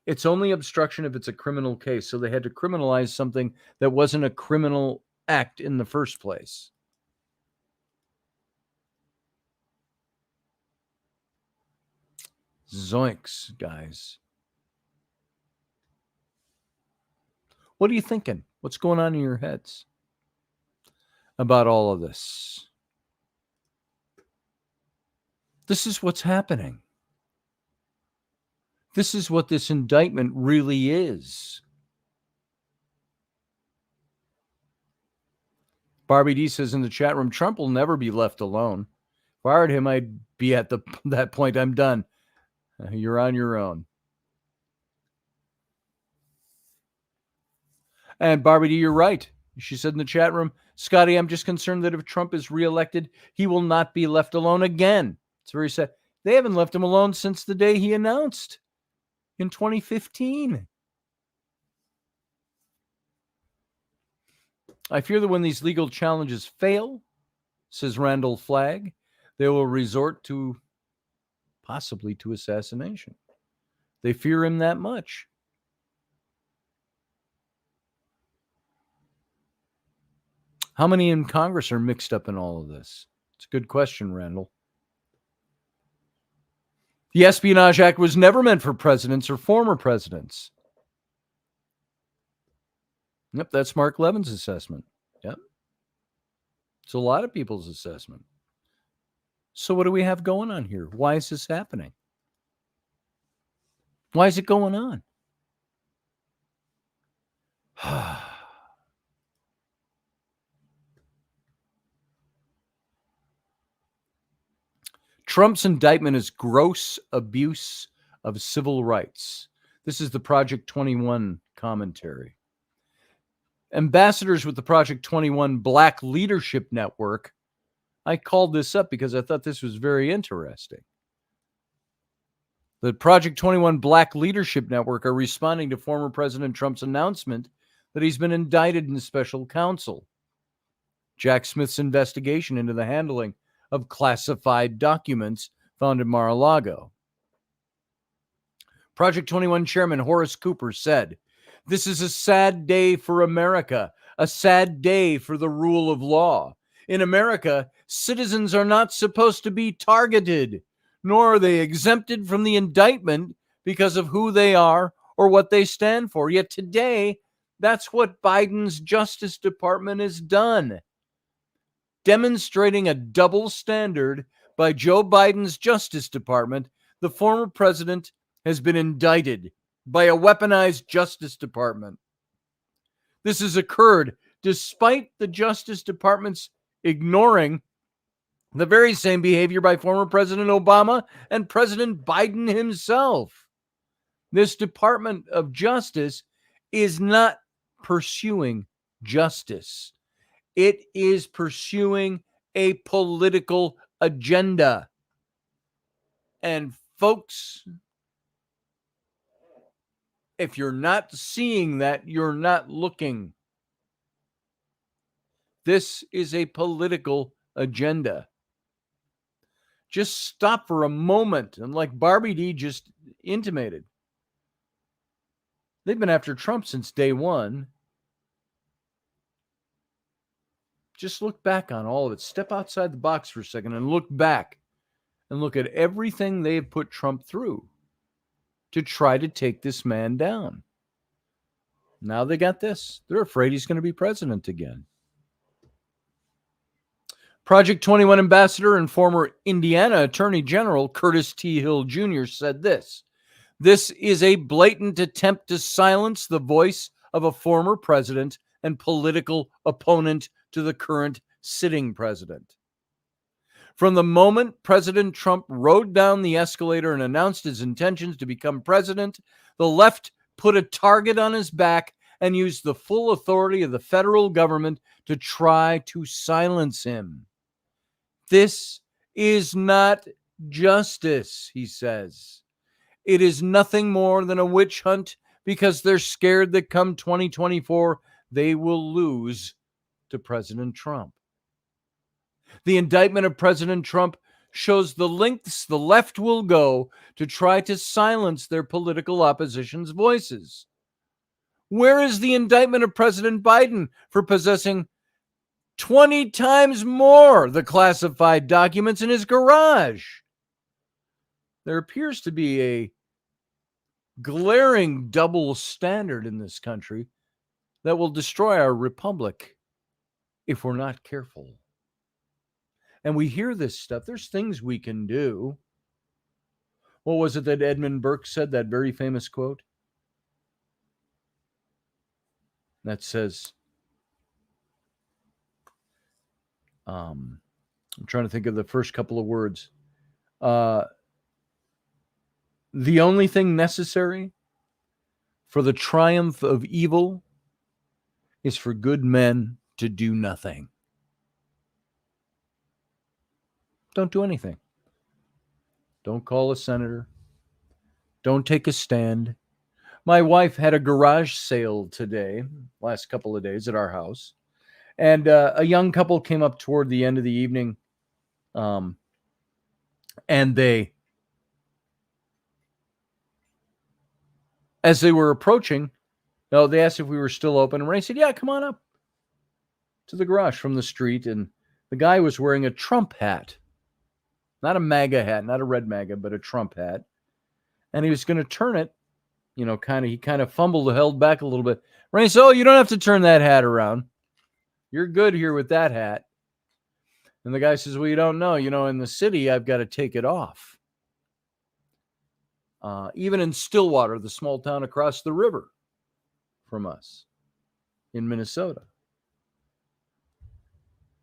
It's only obstruction if it's a criminal case. So they had to criminalize something that wasn't a criminal act in the first place. Zoinks, guys. What are you thinking? What's going on in your heads? about all of this. This is what's happening. This is what this indictment really is. Barbie D says in the chat room, Trump will never be left alone. If I hired him, I'd be at that point. I'm done. You're on your own. And Barbie D, you're right. She said in the chat room, Scotty, I'm just concerned that if Trump is reelected, he will not be left alone again. It's very sad. They haven't left him alone since the day he announced in 2015. I fear that when these legal challenges fail, says Randall Flagg, they will resort to possibly to assassination. They fear him that much. How many in Congress are mixed up in all of this? It's a good question, Randall. The Espionage Act was never meant for presidents or former presidents. Yep, that's Mark Levin's assessment. Yep. It's a lot of people's assessment. So what do we have going on here? Why is this happening? Why is it going on? Trump's indictment is gross abuse of civil rights. This is the Project 21 commentary. Ambassadors with the Project 21 Black Leadership Network. I called this up because I thought this was very interesting. The Project 21 Black Leadership Network are responding to former President Trump's announcement that he's been indicted in special counsel. Jack Smith's investigation into the handling of classified documents found in Mar-a-Lago. Project 21 Chairman Horace Cooper said, "This is a sad day for America, a sad day for the rule of law. In America, citizens are not supposed to be targeted, nor are they exempted from the indictment because of who they are or what they stand for. Yet today, that's what Biden's Justice Department has done. Demonstrating a double standard by Joe Biden's Justice Department, the former president has been indicted by a weaponized Justice Department. This has occurred despite the Justice Department's ignoring the very same behavior by former President Obama and President Biden himself. This Department of Justice is not pursuing justice. It is pursuing a political agenda. And folks, if you're not seeing that, you're not looking. This is a political agenda. Just stop for a moment. And like Barbie D just intimated, they've been after Trump since day one. Just look back on all of it. Step outside the box for a second and look back and look at everything they've put Trump through to try to take this man down. Now they got this. They're afraid he's going to be president again. Project 21 ambassador and former Indiana Attorney General Curtis T. Hill Jr. said this: "This is a blatant attempt to silence the voice of a former president and political opponent to the current sitting president. From the moment President Trump rode down the escalator and announced his intentions to become president, the left put a target on his back and used the full authority of the federal government to try to silence him. This is not justice," he says. "It is nothing more than a witch hunt because they're scared that come 2024, they will lose to President Trump." The indictment of President Trump shows the lengths the left will go to try to silence their political opposition's voices. Where is the indictment of President Biden for possessing 20 times more the classified documents in his garage? There appears to be a glaring double standard in this country that will destroy our republic if we're not careful. And we hear this stuff. There's things we can do. What was it that Edmund Burke said, that very famous quote? That says, I'm trying to think of the first couple of words. The only thing necessary for the triumph of evil is for good men to do nothing. Don't do anything. Don't call a senator. Don't take a stand. My wife had a garage sale today, last couple of days at our house. And a young couple came up toward the end of the evening. And as they were approaching, they asked if we were still open. And Ray said, yeah, come on up to the garage from the street. And the guy was wearing a Trump hat. Not a MAGA hat, not a red MAGA, but a Trump hat. And he was going to turn it, he kind of fumbled, held back a little bit. Ray said, oh, you don't have to turn that hat around. You're good here with that hat. And the guy says, well, you don't know. In the city, I've got to take it off. Even in Stillwater, the small town across the river from us in Minnesota.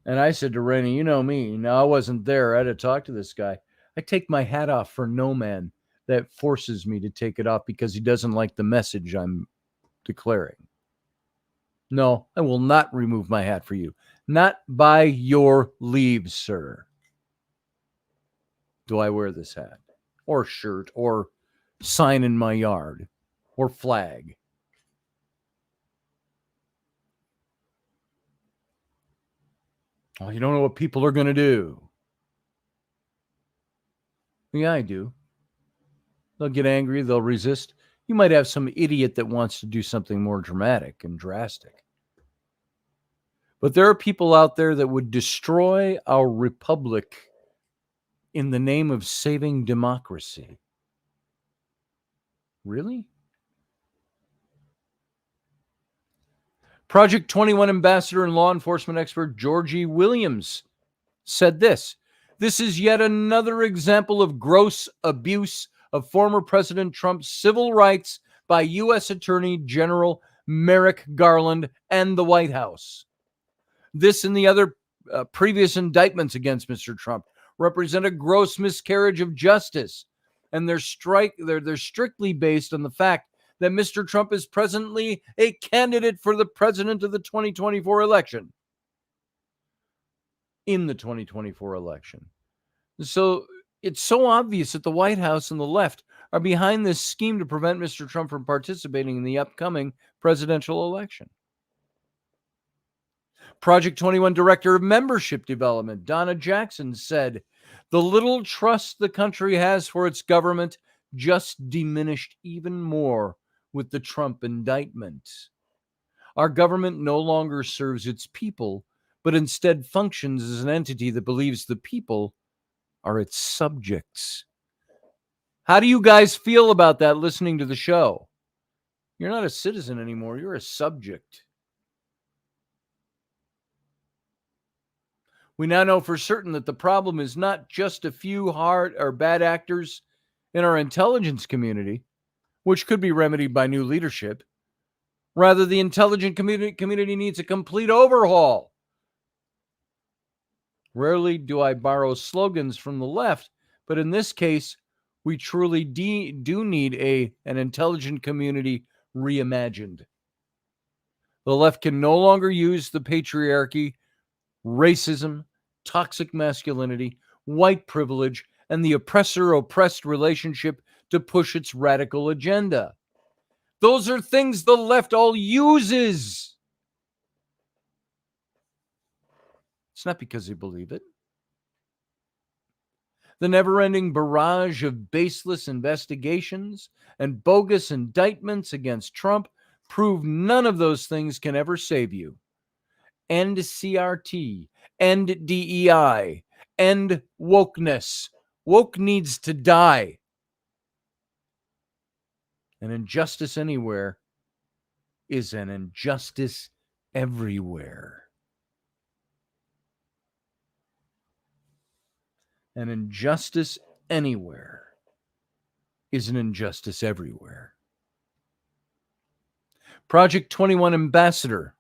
And I said to Rainey, you know me. Now, I wasn't there. I had to talk to this guy. I take my hat off for no man that forces me to take it off because he doesn't like the message I'm declaring. No, I will not remove my hat for you. Not by your leave, sir. Do I wear this hat or shirt or sign in my yard or flag? Oh, you don't know what people are going to do. Yeah, I do. They'll get angry. They'll resist. You might have some idiot that wants to do something more dramatic and drastic. But there are people out there that would destroy our republic in the name of saving democracy. Really? Project 21 ambassador and law enforcement expert Georgie Williams said this. This is yet another example of gross abuse of former President Trump's civil rights by U.S. Attorney General Merrick Garland and the White House. This and the other previous indictments against Mr. Trump represent a gross miscarriage of justice, and they're strictly based on the fact that Mr. Trump is presently a candidate for the president of the 2024 election. In the 2024 election. So it's so obvious that the White House and the left are behind this scheme to prevent Mr. Trump from participating in the upcoming presidential election. Project 21 Director of Membership Development, Donna Jackson, said, the little trust the country has for its government just diminished even more with the Trump indictment. Our government no longer serves its people, but instead functions as an entity that believes the people are its subjects. How do you guys feel about that listening to the show? You're not a citizen anymore. You're a subject. We now know for certain that the problem is not just a few hard or bad actors in our intelligence community, which could be remedied by new leadership. Rather, the intelligence community needs a complete overhaul. Rarely do I borrow slogans from the left, but in this case, we truly do need an intelligent community reimagined. The left can no longer use the patriarchy, racism, toxic masculinity, white privilege, and the oppressor-oppressed relationship to push its radical agenda. Those are things the left all uses. It's not because they believe it. The never-ending barrage of baseless investigations and bogus indictments against Trump prove none of those things can ever save you. End CRT, end DEI, end wokeness. Woke needs to die. An injustice anywhere is an injustice everywhere. An injustice anywhere is an injustice everywhere. Project 21 ambassador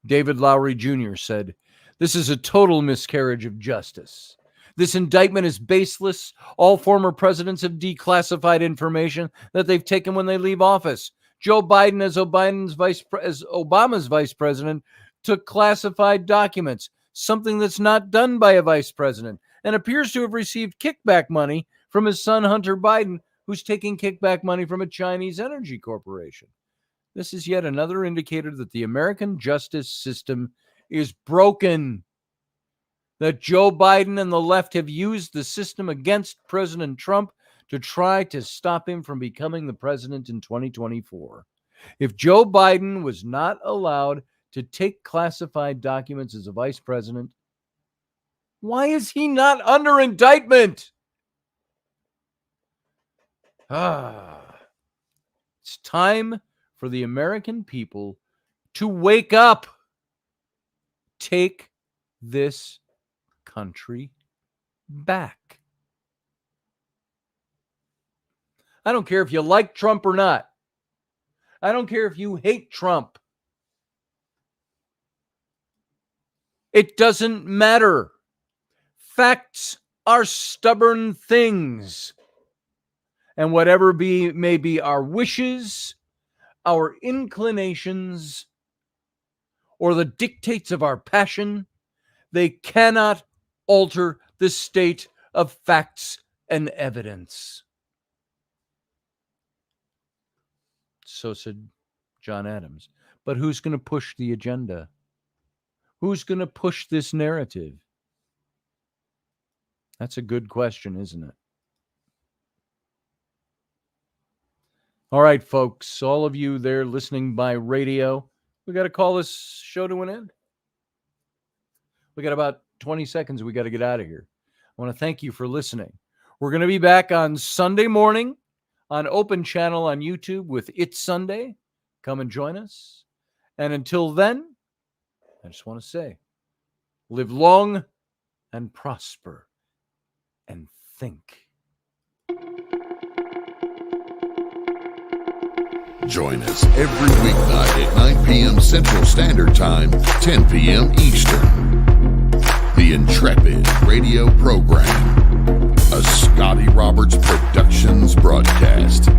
David Lowry Jr. said, "This is a total miscarriage of justice. This indictment is baseless. All former presidents have declassified information that they've taken when they leave office. Joe Biden, as Obama's vice president, took classified documents, something that's not done by a vice president, and appears to have received kickback money from his son, Hunter Biden, who's taking kickback money from a Chinese energy corporation. This is yet another indicator that the American justice system is broken, that Joe Biden and the left have used the system against President Trump to try to stop him from becoming the president in 2024. If Joe Biden was not allowed to take classified documents as a vice president, why is he not under indictment? It's time for the American people to wake up. Take this country back. I don't care if you like Trump or not. I don't care if you hate Trump. It doesn't matter. Facts are stubborn things. And whatever may be our wishes, our inclinations, or the dictates of our passion, they cannot alter the state of facts and evidence. So said John Adams. But who's going to push the agenda? Who's going to push this narrative? That's a good question, isn't it? All right, folks, all of you there listening by radio, we got to call this show to an end. We got about 20 seconds. We got to get out of here. I want to thank you for listening. We're going to be back on Sunday morning on Open Channel on YouTube with It's Sunday. Come and join us. And until then, I just want to say, live long and prosper and think. Join us every weeknight at 9 p.m. Central Standard Time, 10 p.m. Eastern. The Intrepid radio program, a Scotty Roberts Productions broadcast.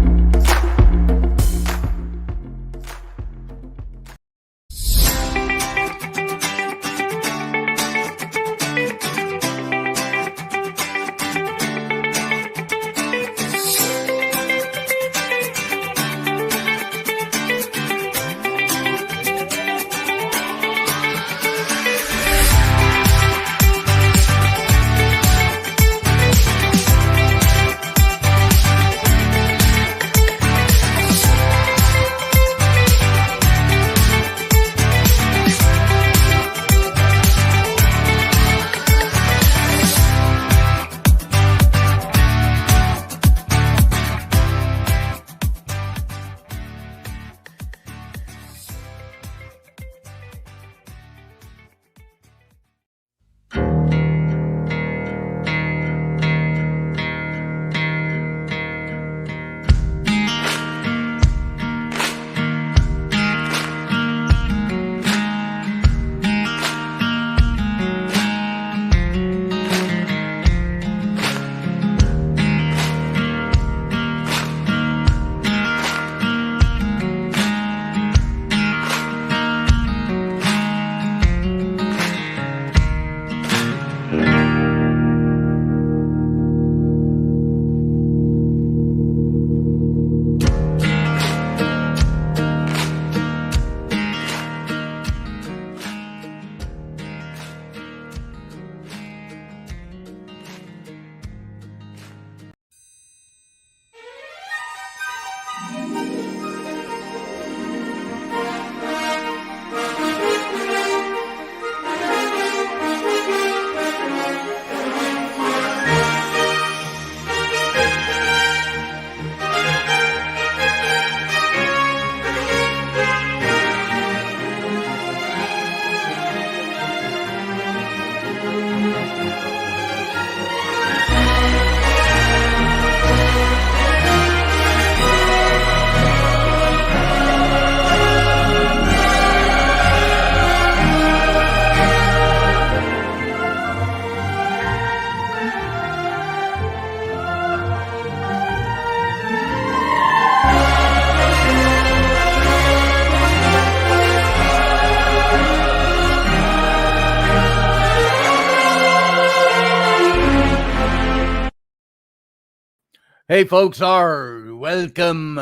Hey, folks, welcome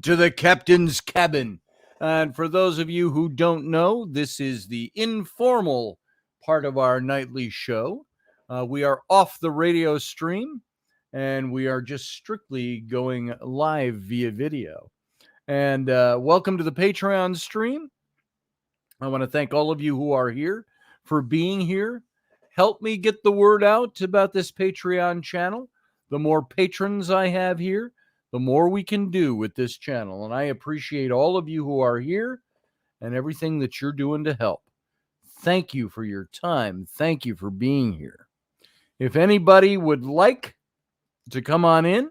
to the captain's cabin. And for those of you who don't know, this is the informal part of our nightly show. We are off the radio stream, and we are just strictly going live via video. And welcome to the Patreon stream. I want to thank all of you who are here for being here. Help me get the word out about this Patreon channel. The more patrons I have here, the more we can do with this channel. And I appreciate all of you who are here and everything that you're doing to help. Thank you for your time. Thank you for being here. If anybody would like to come on in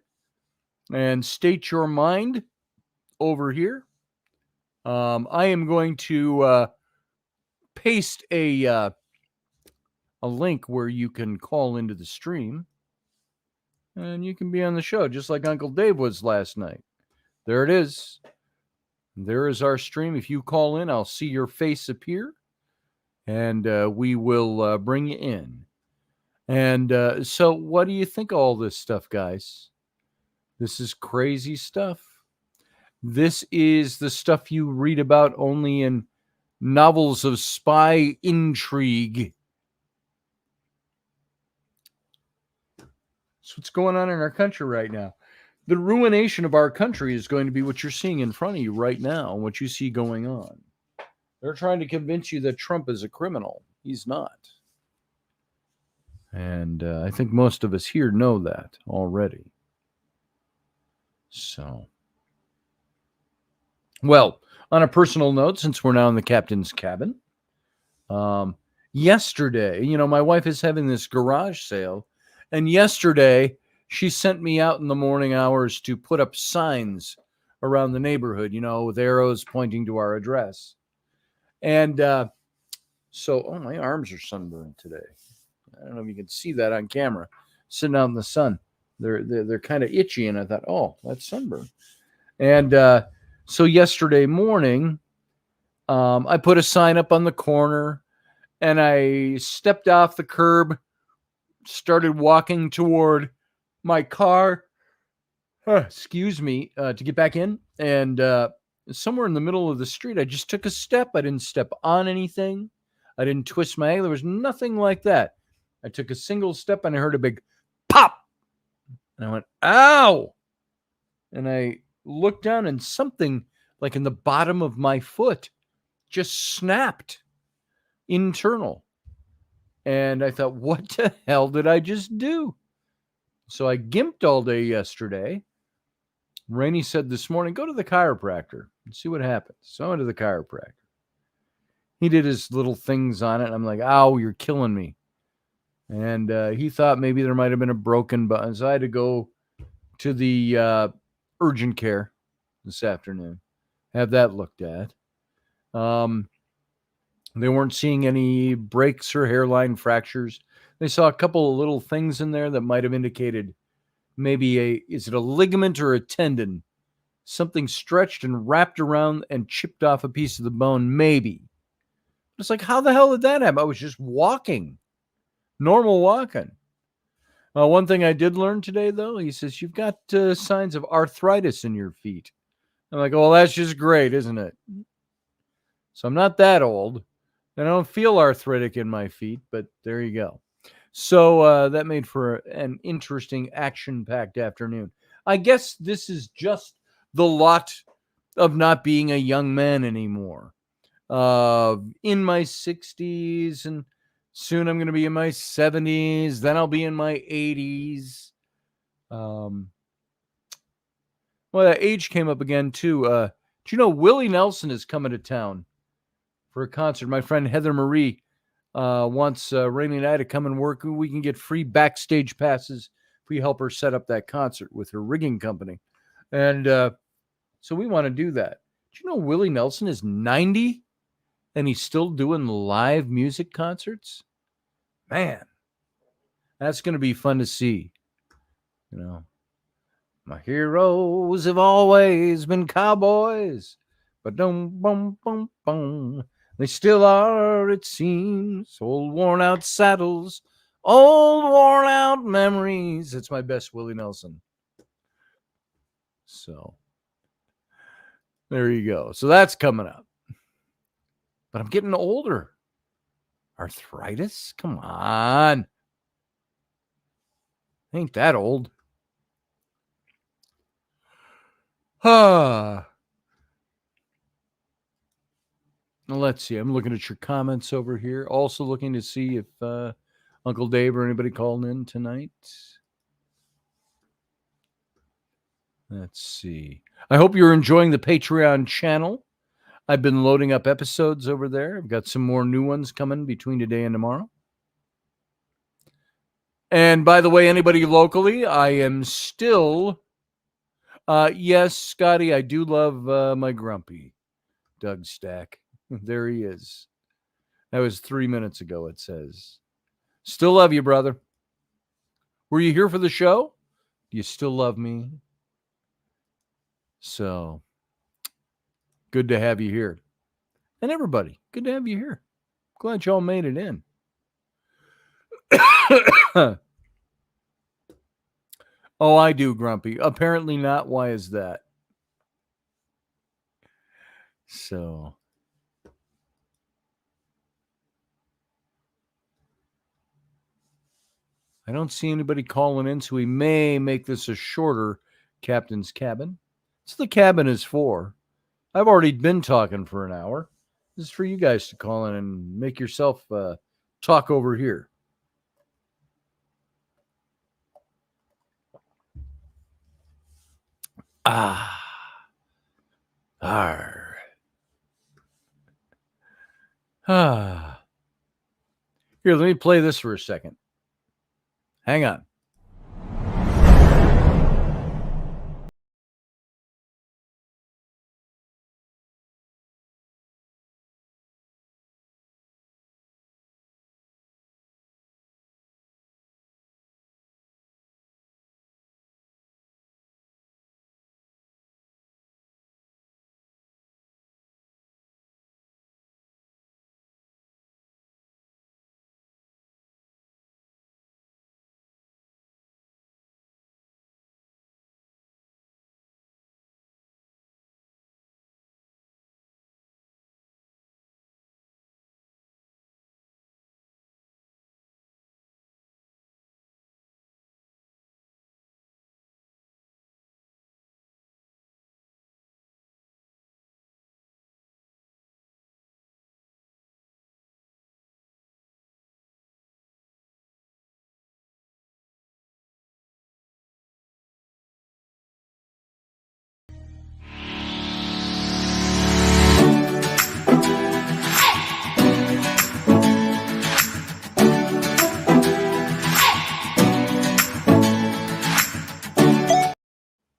and state your mind over here, I am going to paste a link where you can call into the stream and you can be on the show just like Uncle Dave was last night. There it is. There is our stream. If you call in, I'll see your face appear and we will bring you in. And so what do you think of all this stuff, guys? This is crazy stuff. This is the stuff you read about only in novels of spy intrigue. That's what's going on in our country right now. The ruination of our country is going to be what you're seeing in front of you right now, what you see going on. They're trying to convince you that Trump is a criminal. He's not. And I think most of us here know that already. So, well, on a personal note, since we're now in the captain's cabin, yesterday, my wife is having this garage sale, and yesterday she sent me out in the morning hours to put up signs around the neighborhood, with arrows pointing to our address. And my arms are sunburned today. I don't know if you can see that on camera, sitting out in the sun. They're kind of itchy, and I thought, oh, that's sunburn. And so yesterday morning, I put a sign up on the corner, and I stepped off the curb, started walking toward my car, to get back in. And somewhere in the middle of the street, I just took a step. I didn't step on anything. I didn't twist my ankle. There was nothing like that. I took a single step, and I heard a big pop. And I went, ow! And I looked down, and something like in the bottom of my foot just snapped internal. And I thought, what the hell did I just do? So I gimped all day yesterday. Rainey said this morning, go to the chiropractor and see what happens. So I went to the chiropractor. He did his little things on it. And I'm like, ow, you're killing me. And he thought maybe there might have been a broken button. So I had to go to the urgent care this afternoon, have that looked at. They weren't seeing any breaks or hairline fractures. They saw a couple of little things in there that might have indicated maybe is it a ligament or a tendon? Something stretched and wrapped around and chipped off a piece of the bone, maybe. It's like, how the hell did that happen? I was just walking. Normal walking. One thing I did learn today, though, he says, you've got signs of arthritis in your feet. I'm like, well, that's just great, isn't it? So I'm not that old. And I don't feel arthritic in my feet, but there you go. So that made for an interesting, action-packed afternoon. I guess this is just the lot of not being a young man anymore. In my 60s, and soon I'm going to be in my 70s. Then I'll be in my 80s. Well, that age came up again, too. Do you know Willie Nelson is coming to town for a concert? My friend Heather Marie wants Rainey and I to come and work. We can get free backstage passes if we help her set up that concert with her rigging company. And so we want to do that. Do you know Willie Nelson is 90 and he's still doing live music concerts? Man, that's going to be fun to see. My heroes have always been cowboys, but they still are, it seems. Old worn out saddles, old worn out memories. It's my best Willie Nelson. So there you go. So that's coming up. But I'm getting older. Arthritis? Come on. Ain't that old. Let's see. I'm looking at your comments over here. Also looking to see if Uncle Dave or anybody calling in tonight. Let's see. I hope you're enjoying the Patreon channel. I've been loading up episodes over there. I've got some more new ones coming between today and tomorrow. And by the way, anybody locally, I am still... yes, Scotty, I do love my grumpy Doug Stack. There he is. That was 3 minutes ago, it says. Still love you, brother. Were you here for the show? Do you still love me? So, good to have you here. And everybody, good to have you here. Glad y'all made it in. Oh, I do, Grumpy. Apparently not. Why is that? So, I don't see anybody calling in, so we may make this a shorter Captain's Cabin. That's what the cabin is for. I've already been talking for an hour. This is for you guys to call in and make yourself talk over here. Arr. Here, let me play this for a second. Hang on.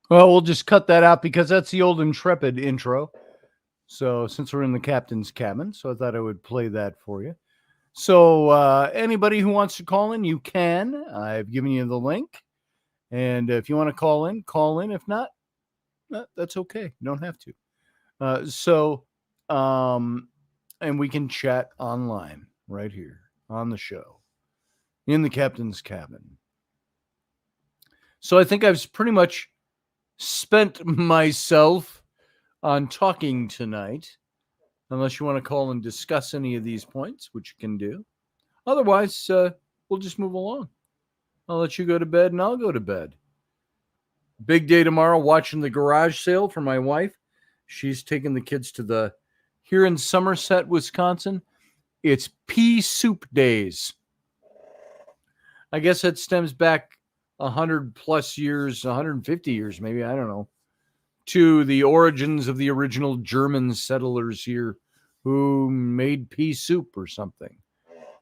Well, we'll just cut that out because that's the old Intrepid intro. So since we're in the captain's cabin, so I thought I would play that for you. So anybody who wants to call in, you can. I've given you the link. And if you want to call in, call in. If not, that's okay. You don't have to. And we can chat online right here on the show in the captain's cabin. So I think I've pretty much spent myself on talking tonight, unless you want to call and discuss any of these points, which you can do. Otherwise, we'll just move along. I'll let you go to bed and I'll go to bed. Big day tomorrow, watching the garage sale for my wife. She's taking the kids to here in Somerset, Wisconsin, it's pea soup days. I guess that stems back 100 plus years, 150 years, maybe, I don't know, to the origins of the original German settlers here who made pea soup or something.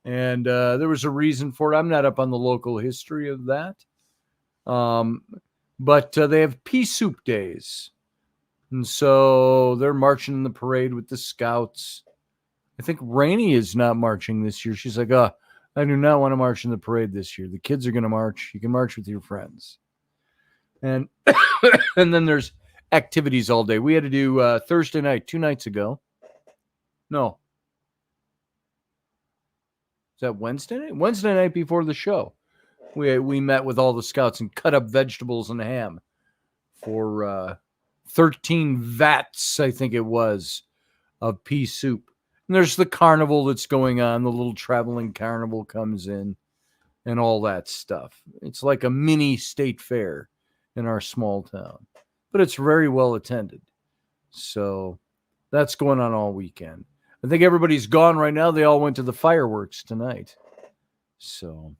And there was a reason for it. I'm not up on the local history of that. But they have pea soup days. And so they're marching in the parade with the scouts. I think Rainey is not marching this year. She's like, I do not want to march in the parade this year. The kids are going to march. You can march with your friends. And and then there's activities all day. We had to do Thursday night, 2 nights ago. No. Is that Wednesday night? Wednesday night before the show. We met with all the scouts and cut up vegetables and ham for 13 vats, I think it was, of pea soup. And there's the carnival that's going on. The little traveling carnival comes in and all that stuff. It's like a mini state fair in our small town, but it's very well attended. So that's going on all weekend. I think everybody's gone right now. They all went to the fireworks tonight. So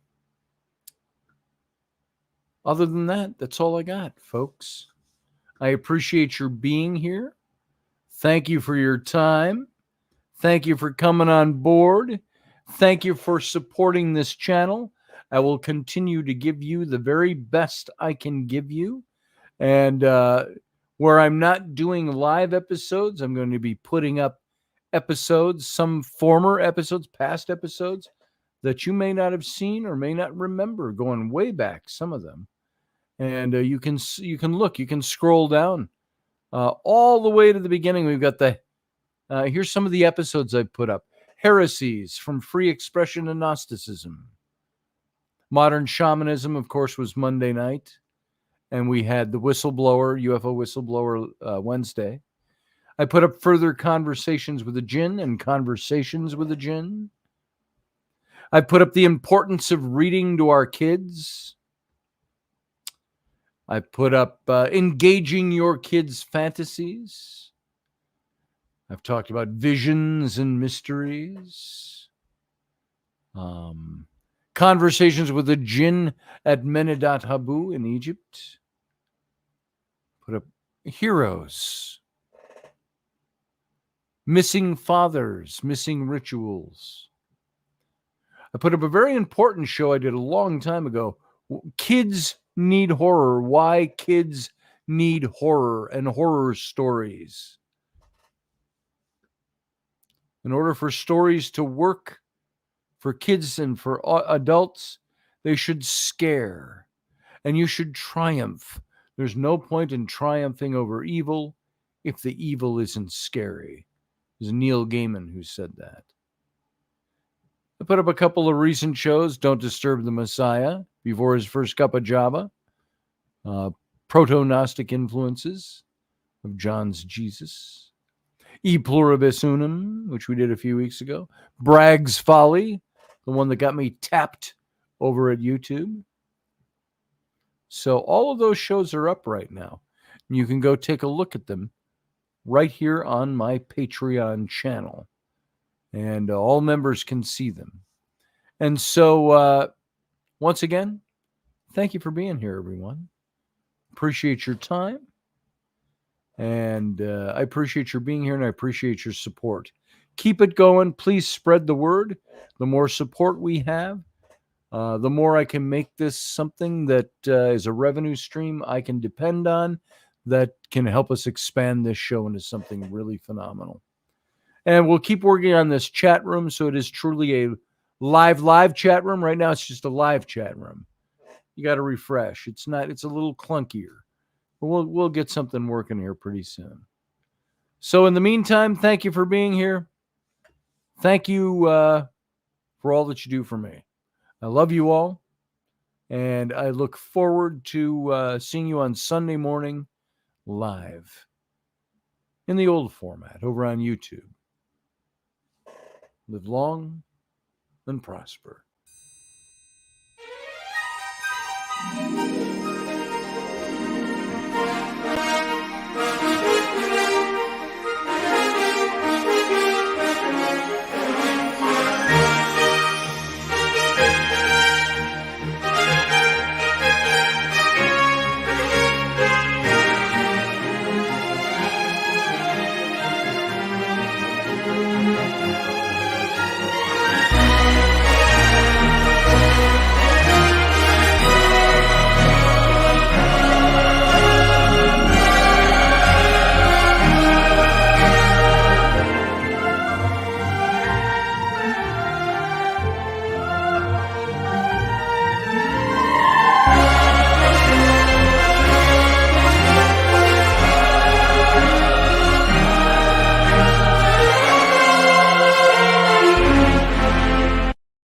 other than that, that's all I got, folks. I appreciate your being here. Thank you for your time. Thank you for coming on board. Thank you for supporting this channel. I will continue to give you the very best I can give you. And where I'm not doing live episodes, I'm going to be putting up episodes, some former episodes, past episodes that you may not have seen or may not remember, going way back, some of them. And you can look, you can scroll down all the way to the beginning. We've got here's some of the episodes I've put up. Heresies from Free Expression and Gnosticism. Modern Shamanism, of course, was Monday night. And we had the whistleblower, UFO whistleblower, Wednesday. I put up Further Conversations with the Jinn and Conversations with the Jinn. I put up The Importance of Reading to Our Kids. I put up Engaging Your Kids' Fantasies. I've talked about Visions and Mysteries. Conversations with the Jinn at Menedat Habu in Egypt. Put up Heroes. Missing Fathers, Missing Rituals. I put up a very important show I did a long time ago. Kids Need Horror. Why kids need horror and horror stories. In order for stories to work for kids and for adults, they should scare. And you should triumph. There's no point in triumphing over evil if the evil isn't scary. It was Neil Gaiman who said that. I put up a couple of recent shows. Don't Disturb the Messiah, Before His First Cup of Java. Proto-Gnostic Influences of John's Jesus. E Pluribus Unum, which we did a few weeks ago. Bragg's Folly, the one that got me tapped over at YouTube. So all of those shows are up right now. You can go take a look at them right here on my Patreon channel. And all members can see them. And so, once again, thank you for being here, everyone. Appreciate your time. And I appreciate your being here, and I appreciate your support. Keep it going. Please spread the word. The more support we have, the more I can make this something that is a revenue stream I can depend on, that can help us expand this show into something really phenomenal. And we'll keep working on this chat room so it is truly a live chat room. Right now, it's just a live chat room. You got to refresh. It's a little clunkier. But we'll get something working here pretty soon. So in the meantime, thank you for being here. Thank you for all that you do for me. I love you all. And I look forward to seeing you on Sunday morning live in the old format over on YouTube. Live long and prosper.